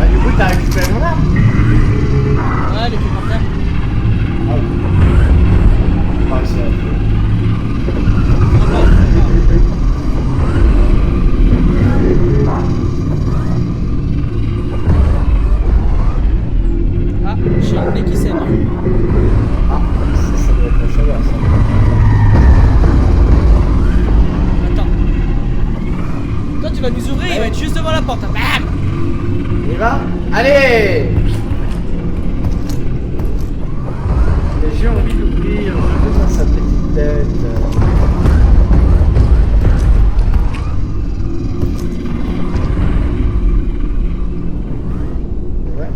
Ah, du coup, t'as récupéré mon arme? Ouais, le plus par terre. Ah, ok. Ah, c'est vrai. Ah, j'ai le nez qui saigne. Ah, ça doit être la chaleur, ça. Attends. Toi, tu vas nous ouvrir, il va être juste devant la porte. Bam! On y va? Allez! Les jeux ont envie d'ouvrir, je veux dans sa petite tête. Ouais.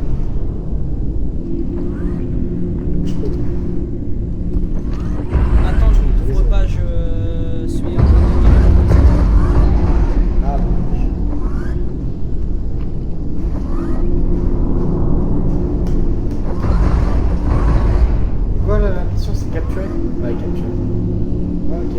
Attends, je ne t'ouvre pas, je suis en train de... Ah, quoi la mission, c'est capturer? Ouais, capturer. Ok.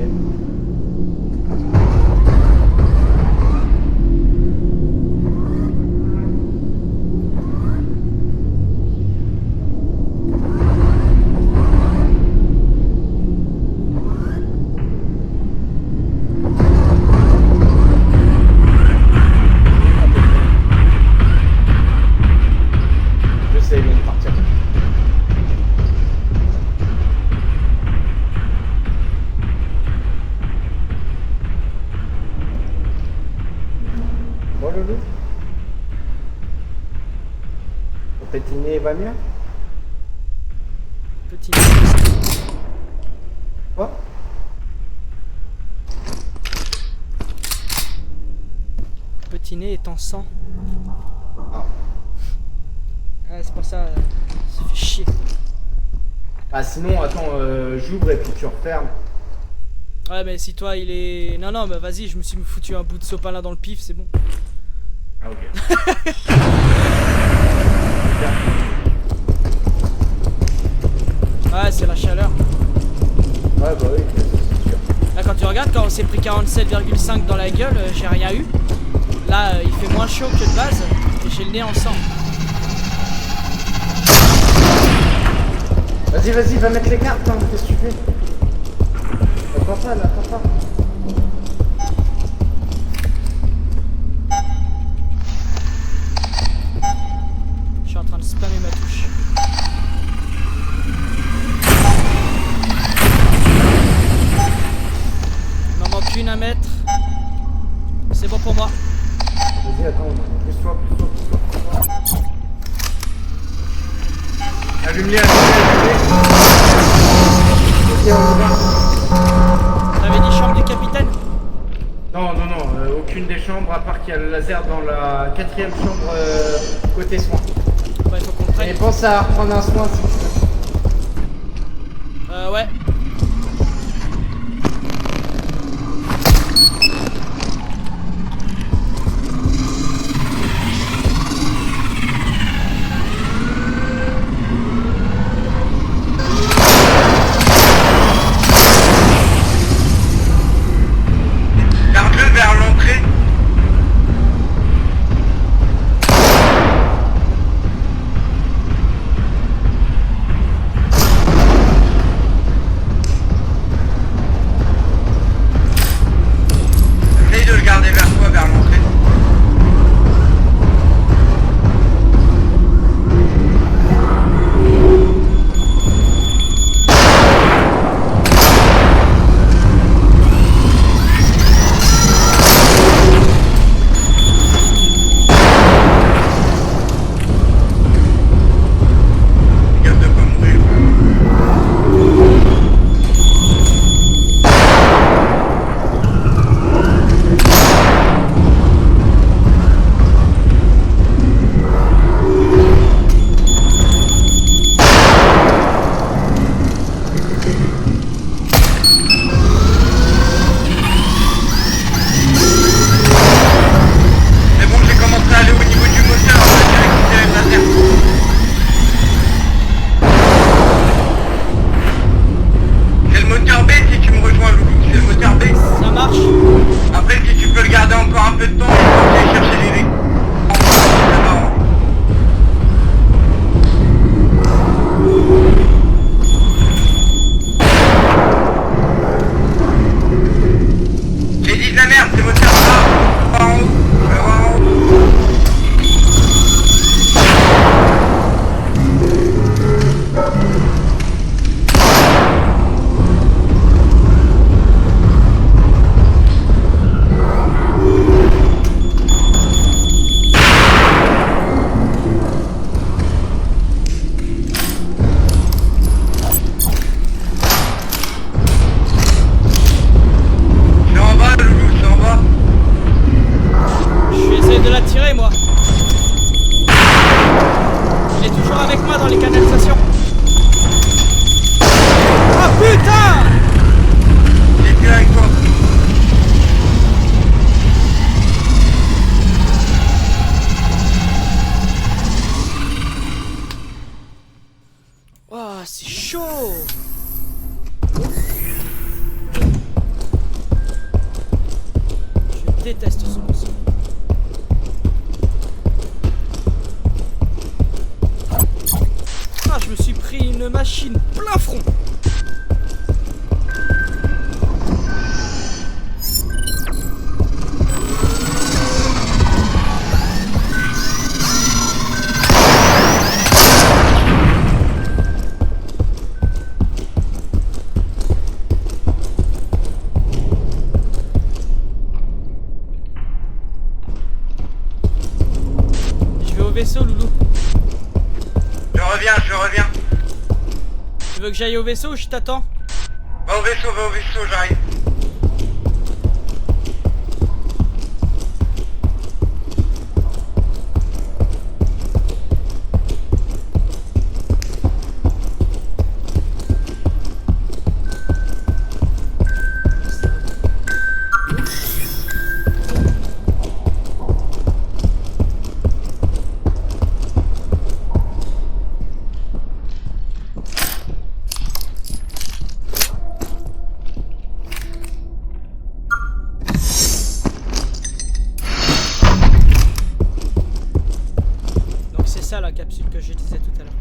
Je sais, il vient de partir. Bon, Loulou? Ton petit nez va mieux? Petit Quoi? nez est en sang. Ah. Ah, c'est pour ça, ça fait chier. Ah, sinon, attends, j'ouvre et puis tu refermes. Ouais, mais si toi il est... Non, bah vas-y, je me suis foutu un bout de sopalin dans le pif, c'est bon. Ah, ok. Ouais, c'est la chaleur. Ouais, bah oui, c'est sûr. Là, quand tu regardes, quand on s'est pris 47,5 dans la gueule, j'ai rien eu. Là, il fait moins chaud que de base et j'ai le nez en sang. Vas-y, va mettre les cartes, hein, qu'est-ce que tu fais? Attends pas, là, attends pas. Je suis en train de spammer ma touche. Il m'en manque une à mettre. C'est bon pour moi. Vas-y, attends, pousse-toi. Allume-les. Ok, on y va. T'avais dit chambre du capitaine? Non, aucune des chambres, à part qu'il y a le laser dans la 4ème chambre côté soin. Ouais, il faut qu'on le Et prenne. pense à reprendre un soin si tu veux. Ouais. Garde-le vers l'entrée. C'est bon, j'ai commencé à aller au niveau du moteur, on va direct récupérer le laser. C'est le moteur B si tu me rejoins, Loulou, c'est le moteur B. Ça marche. Après, si tu peux le garder encore un peu de temps, il faut aller chercher les véhicules. C'est marrant. J'ai dit de la merde, c'est moteur A. En haut. Je vais voir en haut. C'est en bas, Loulou, c'est en bas. Je vais essayer de l'attirer, moi. Il est toujours avec moi dans les canalisations. Ah putain! J'ai plus avec toi. Oh, c'est chaud! Je déteste ce morceau. Ah, je me suis pris une machine plein front. Je vais au vaisseau, Loulou. Je reviens. Tu veux que j'aille au vaisseau ou je t'attends? Va au vaisseau, j'arrive. Donc c'est ça la capsule que je disais tout à l'heure.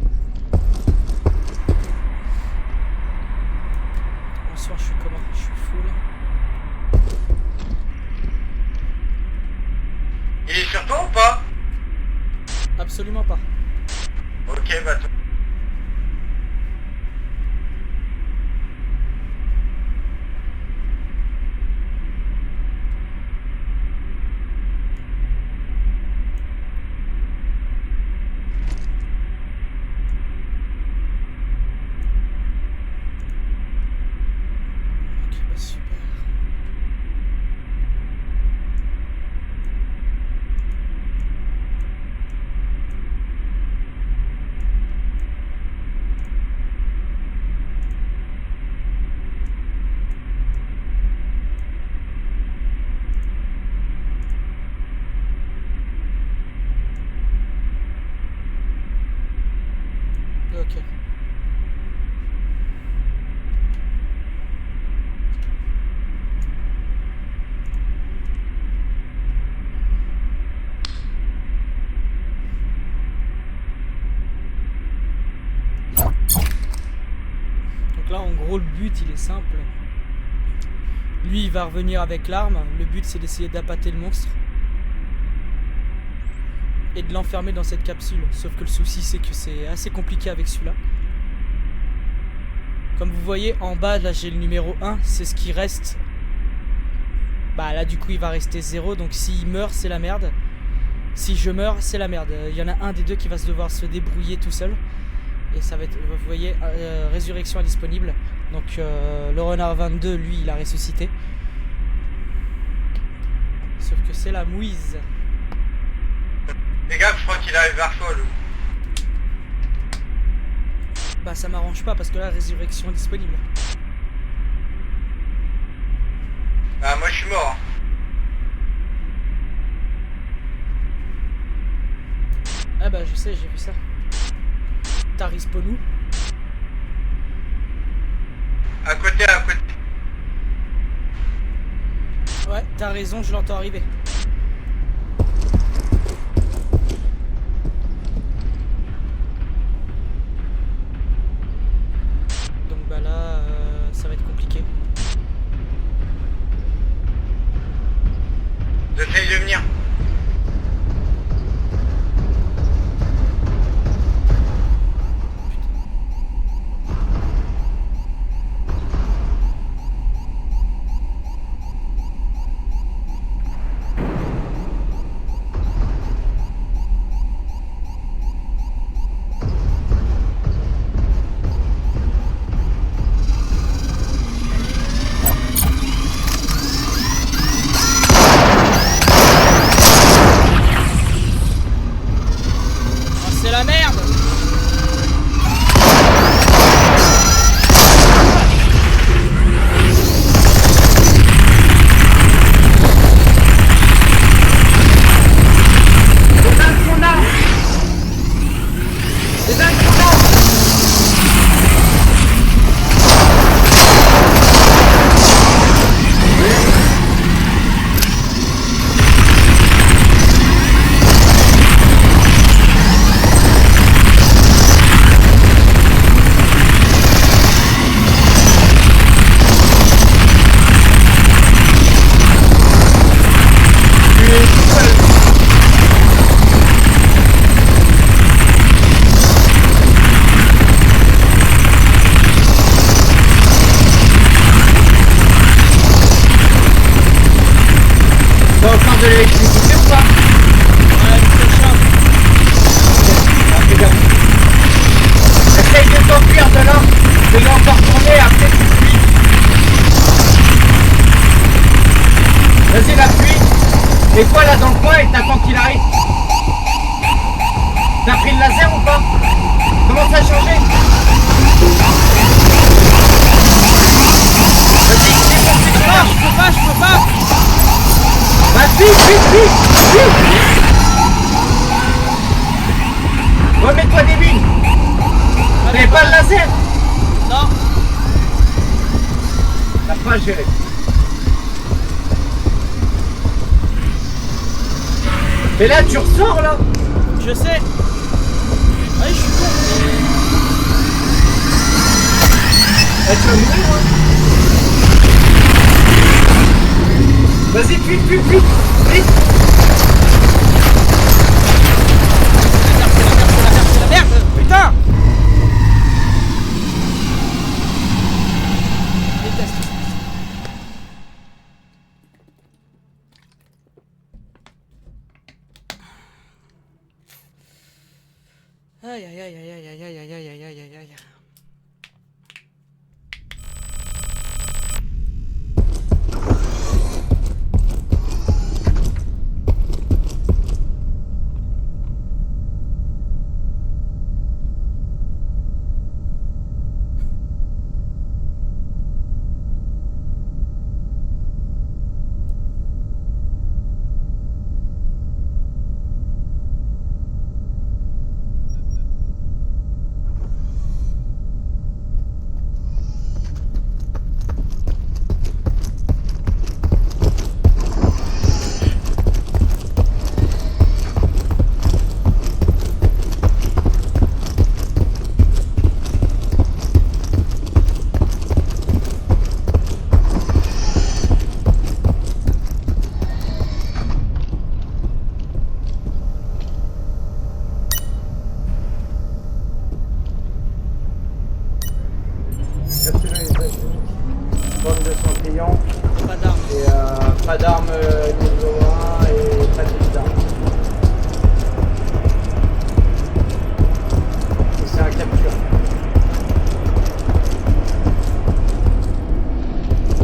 Bonsoir, je suis comment? Je suis full. Il est sur toi ou pas? Absolument pas. Ok, bah toi. Ok, bah super. Ok. Donc là, en gros, le but, il est simple. Lui, il va revenir avec l'arme. Le but, c'est d'essayer d'appâter le monstre. Et de l'enfermer dans cette capsule. Sauf que le souci, c'est que c'est assez compliqué avec celui-là. Comme vous voyez, en bas, là, j'ai le numéro 1. C'est ce qui reste. Bah là, du coup, il va rester 0. Donc s'il meurt, c'est la merde. Si je meurs, c'est la merde. Il y en a un des deux qui va se devoir se débrouiller tout seul. Et ça va être, vous voyez, résurrection indisponible. Donc le renard 22, lui, il a ressuscité. Sauf que c'est la mouise. Les gars, je crois qu'il arrive vers toi, Lou. Bah ça m'arrange pas parce que là, résurrection disponible. suis mort. Hein. Ah bah je sais, j'ai vu ça. T'as respawn où? À côté, à côté. Ouais, t'as raison, je l'entends arriver. Donc bah là, ça va être compliqué. J'essaye de venir. C'est la merde! De l'électricité ou pas? Ouais, c'est chaud. Fais gaffe. Essaye de t'enfuir de là, de encore tourner, après tu fuis. Vas-y la fuis. Et toi là dans le coin et t'attends qu'il arrive. T'as pris le laser ou pas? Comment ça a changé? Vas-y, Je peux pas! Bah vite! Remets-toi des mines. T'avais pas le laser? Non! T'as pas géré. Mais là tu ressors là. Je sais! Ouais, je suis con! Ah, tu vas mourir hein. Vas-y, fuis, vite! La merde! Putain! Je déteste ça. Aïe aïe aïe aïe aïe aïe aïe aïe aïe aïe aïe aïe. Bombe de champignon Pas d'armes. et pas d'armes niveau 1 et pas de liste d'armes. Et c'est un capture.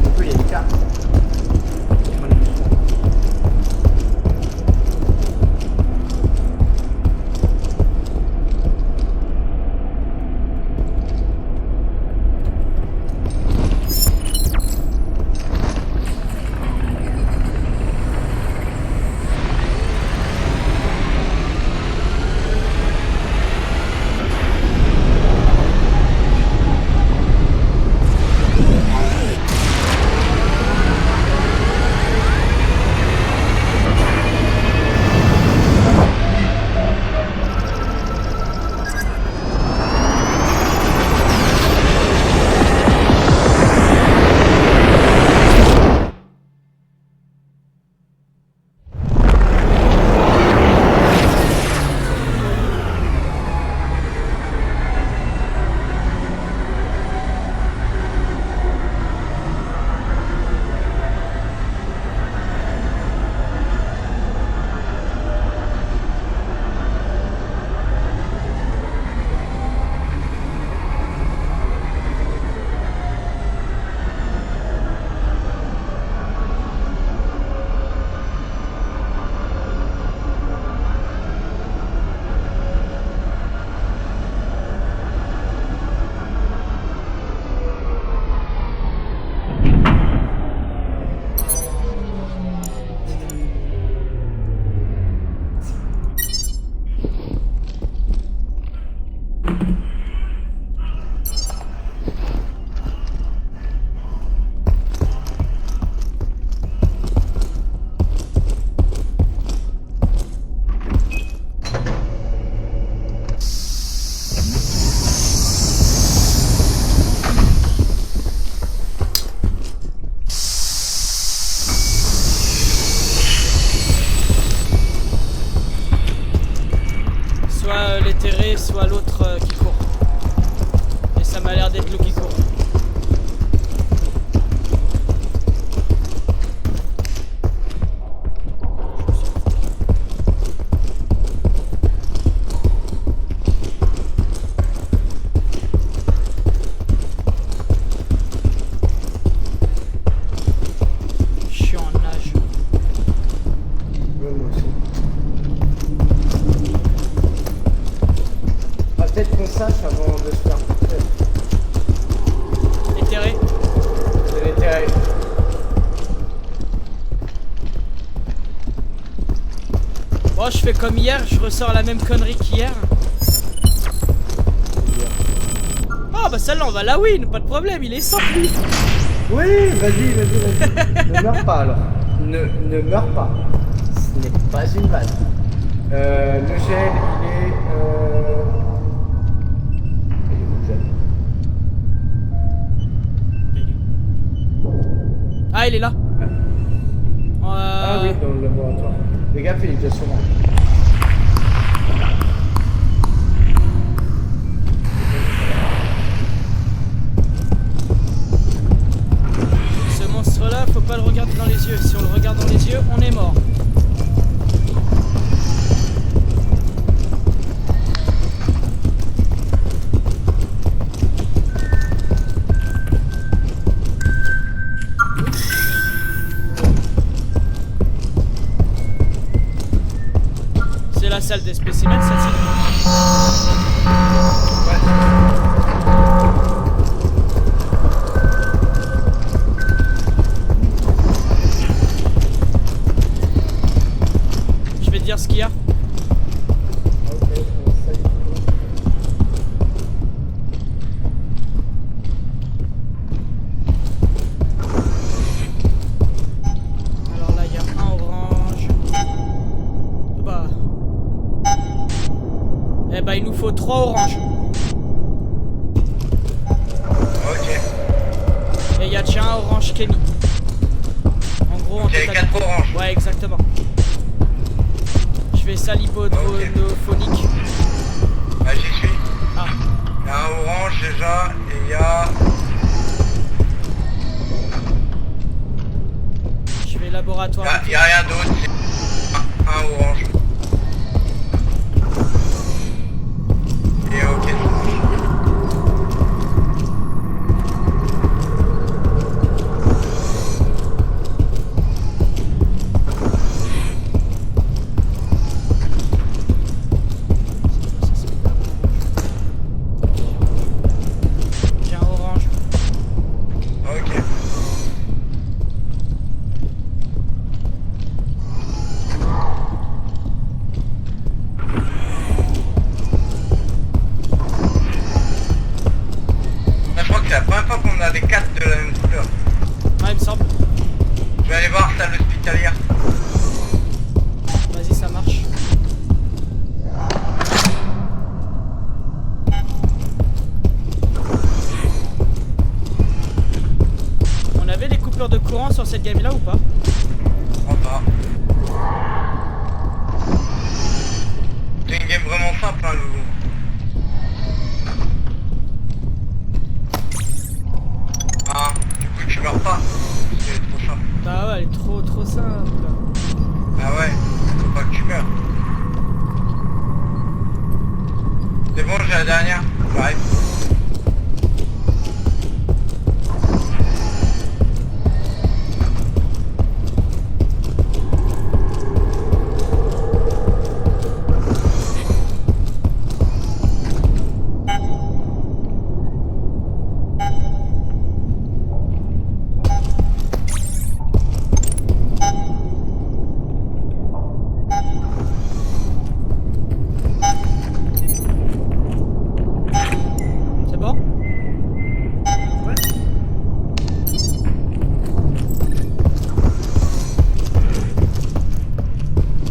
Du coup il y a une carte. soit l'autre qui court. Et ça m'a l'air d'être l'eau qui court. Je suis en nage. Ouais, moi aussi. Ah, peut-être qu'on sache avant de se faire couper. Éthéré. C'est l'intérêt. Bon, je fais comme hier, je ressors la même connerie qu'hier. Ah bah celle-là on va la win, pas de problème, il est sans lui. Oui, vas-y. Ne meurs pas alors. Ne meurs pas. Ce n'est pas une vanne. Le gel, il est. Il est où, le gel? Ah il est là. Ah oui, dans le laboratoire. Fais gaffe, il est déjà sur moi. Ce monstre là, faut pas le regarder dans les yeux. Si on le regarde dans les yeux, on est mort. C'est la salle des spécimens, celle-ci. Je vais te dire ce qu'il y a. Alors là, il y a un orange. Bah. Eh bah, il nous faut 3 oranges. Ok. Et il y a déjà un orange qui est mis. En gros, on Il y avait 4 oranges. Ouais, exactement. Je fais ça l'hypodrophonique. Ah, j'y suis. Ah, Il y a un orange déjà et il y a. je vais laboratoire. Il y a rien d'autre. C'est un orange. Et ok, ça marche. J'ai un orange. Ok. Là, je crois que c'est la première fois qu'on a des 4 de la même couleur. Ah, il me semble. Je vais aller voir salle hospitalière. Vas-y, ça marche. On avait des coupures de courant sur cette game là ou pas? On va. C'est une game vraiment simple, hein, Loulou. Ah, du coup, tu meurs pas. C'est trop simple. Bah ouais, elle est trop simple. Ah ouais, faut pas que tu meurs. C'est bon, j'ai la dernière. J'arrive. C'est bon?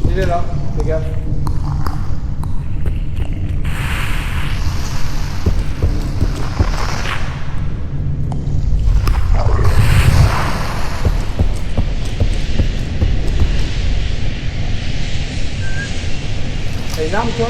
Il est là, fais gaffe. T'as une arme toi?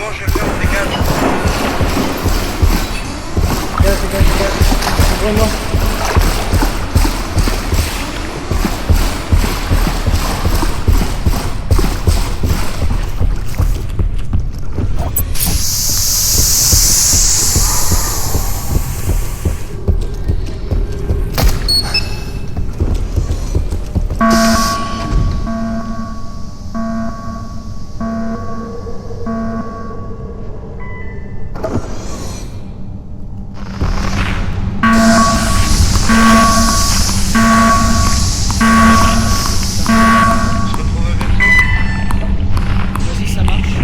bon, je viens, on dégage. Dégage. C'est bon, non. Vas-y, ça marche.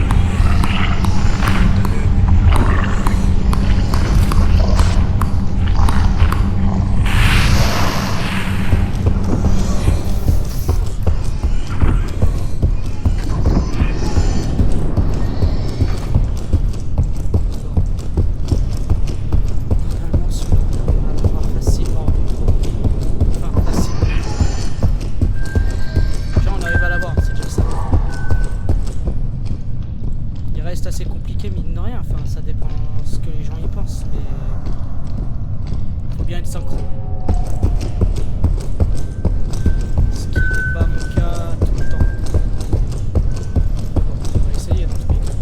Normalement, celui-là, on va l'avoir facilement. Enfin, facilement. Déjà, on arrive à l'avoir, c'est déjà ça. Il reste assez compliqué, mine de rien. Enfin, ça dépend ce que les gens y pensent, mais faut bien être synchro. Ce qui n'est pas mon cas tout le temps. On va essayer dans tous les cas.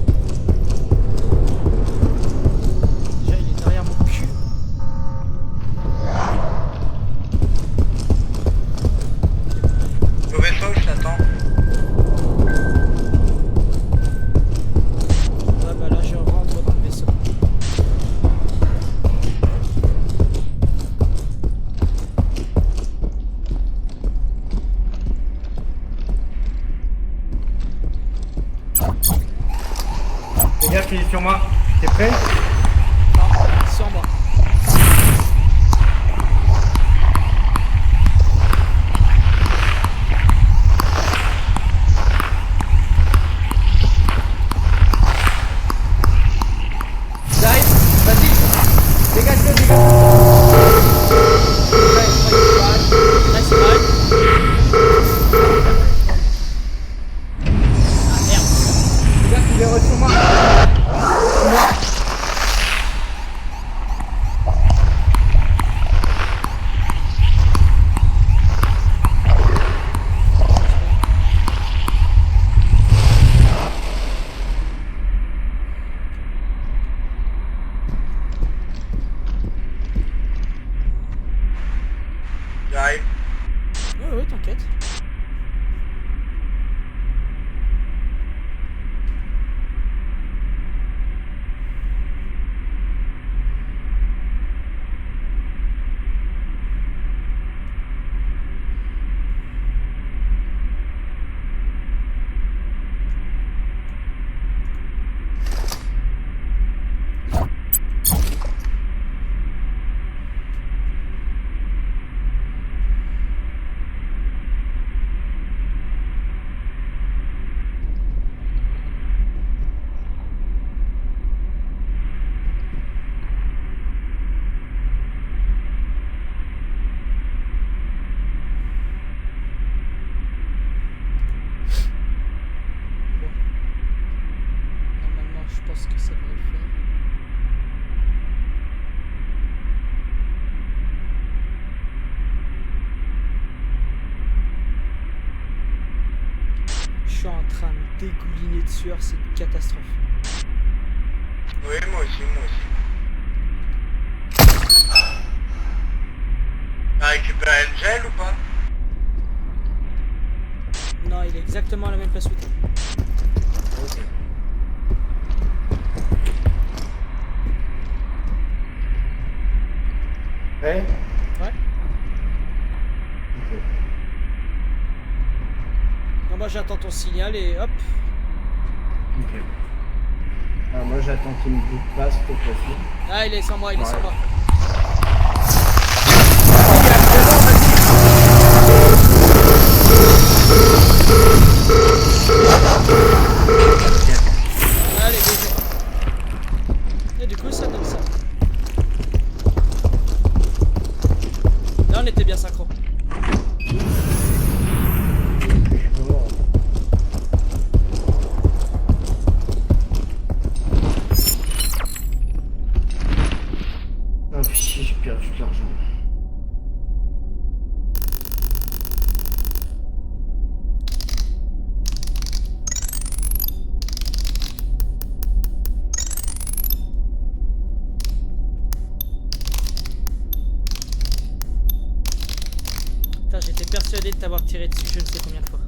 Déjà, il est derrière mon cul. Au vaisseau, je t'attends. Ouais, bah là, je rentre dans le vaisseau. Dégage, il est sur moi. T'es prêt? Non, sur moi. J'arrive, vas-y. Dégage-le. Là, c'est pareil. Ah, merde. Dégage, il est sur moi. J'arrive. Ouais, t'inquiète. Normalement, je pense que ça devrait le faire. Je suis en train de dégouliner de sueur, c'est une catastrophe. Oui, moi aussi. T'as récupéré le gel ou pas? Non, il est exactement à la même place où t'es. Ok. Prêt? Ouais. Ok. Non, moi j'attends ton signal et hop. Ok. Alors moi j'attends qu'il me bouge pas cette fois-ci. Ah, il est sans moi, il est sans Ouais. moi. Allez, go. Et du coup, ça donne ça. Là, on était bien synchro. Je suis pas mort. t'avoir tiré dessus je ne sais combien de fois.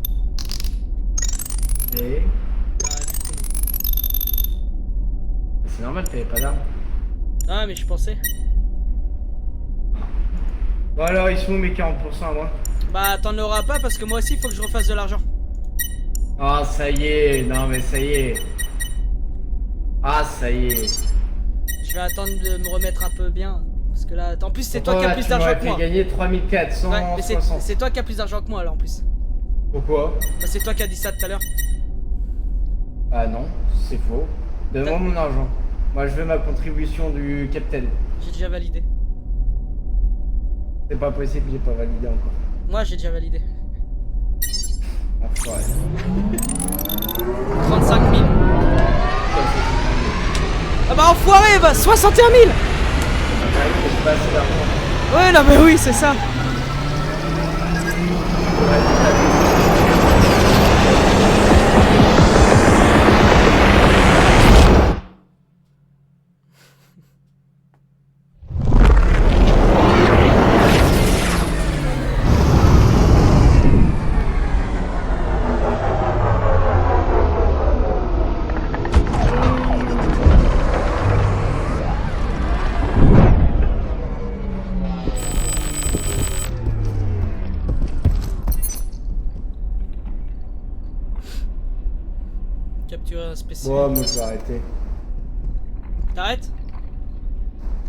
Et... Ah, du coup, non. C'est normal, t'avais pas d'armes. Ah, mais je pensais. Bon alors, ils sont où mes 40% à moi? Bah, t'en auras pas parce que moi aussi, il faut que je refasse de l'argent. Ah, ça y est, non mais ça y est. Ah, ça y est. Je vais attendre de me remettre un peu bien. Parce que là, en plus, c'est toi qui as plus Tu d'argent m'aurais que fait moi. gagner 3400. Ouais, mais c'est toi qui as plus d'argent que moi là en plus. Pourquoi? Bah, c'est toi qui as dit ça tout à l'heure. Ah non, c'est faux. Donne-moi mon argent. Moi, je veux ma contribution du capitaine. J'ai déjà validé. C'est pas possible, j'ai pas validé encore. Moi, j'ai déjà validé. Enfoiré. 35 000. Ah bah enfoiré, bah 61 000. J'ai pas assez d'argent. Ouais, non mais oui, c'est ça. Capturer un spécimen. Bon, moi je vais arrêter. T'arrêtes?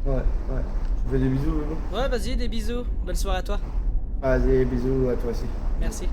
Ouais, ouais. Tu fais des bisous, Loulou? Ouais, vas-y, des bisous. Bonne soirée à toi. Vas-y, bisous à toi aussi. Merci.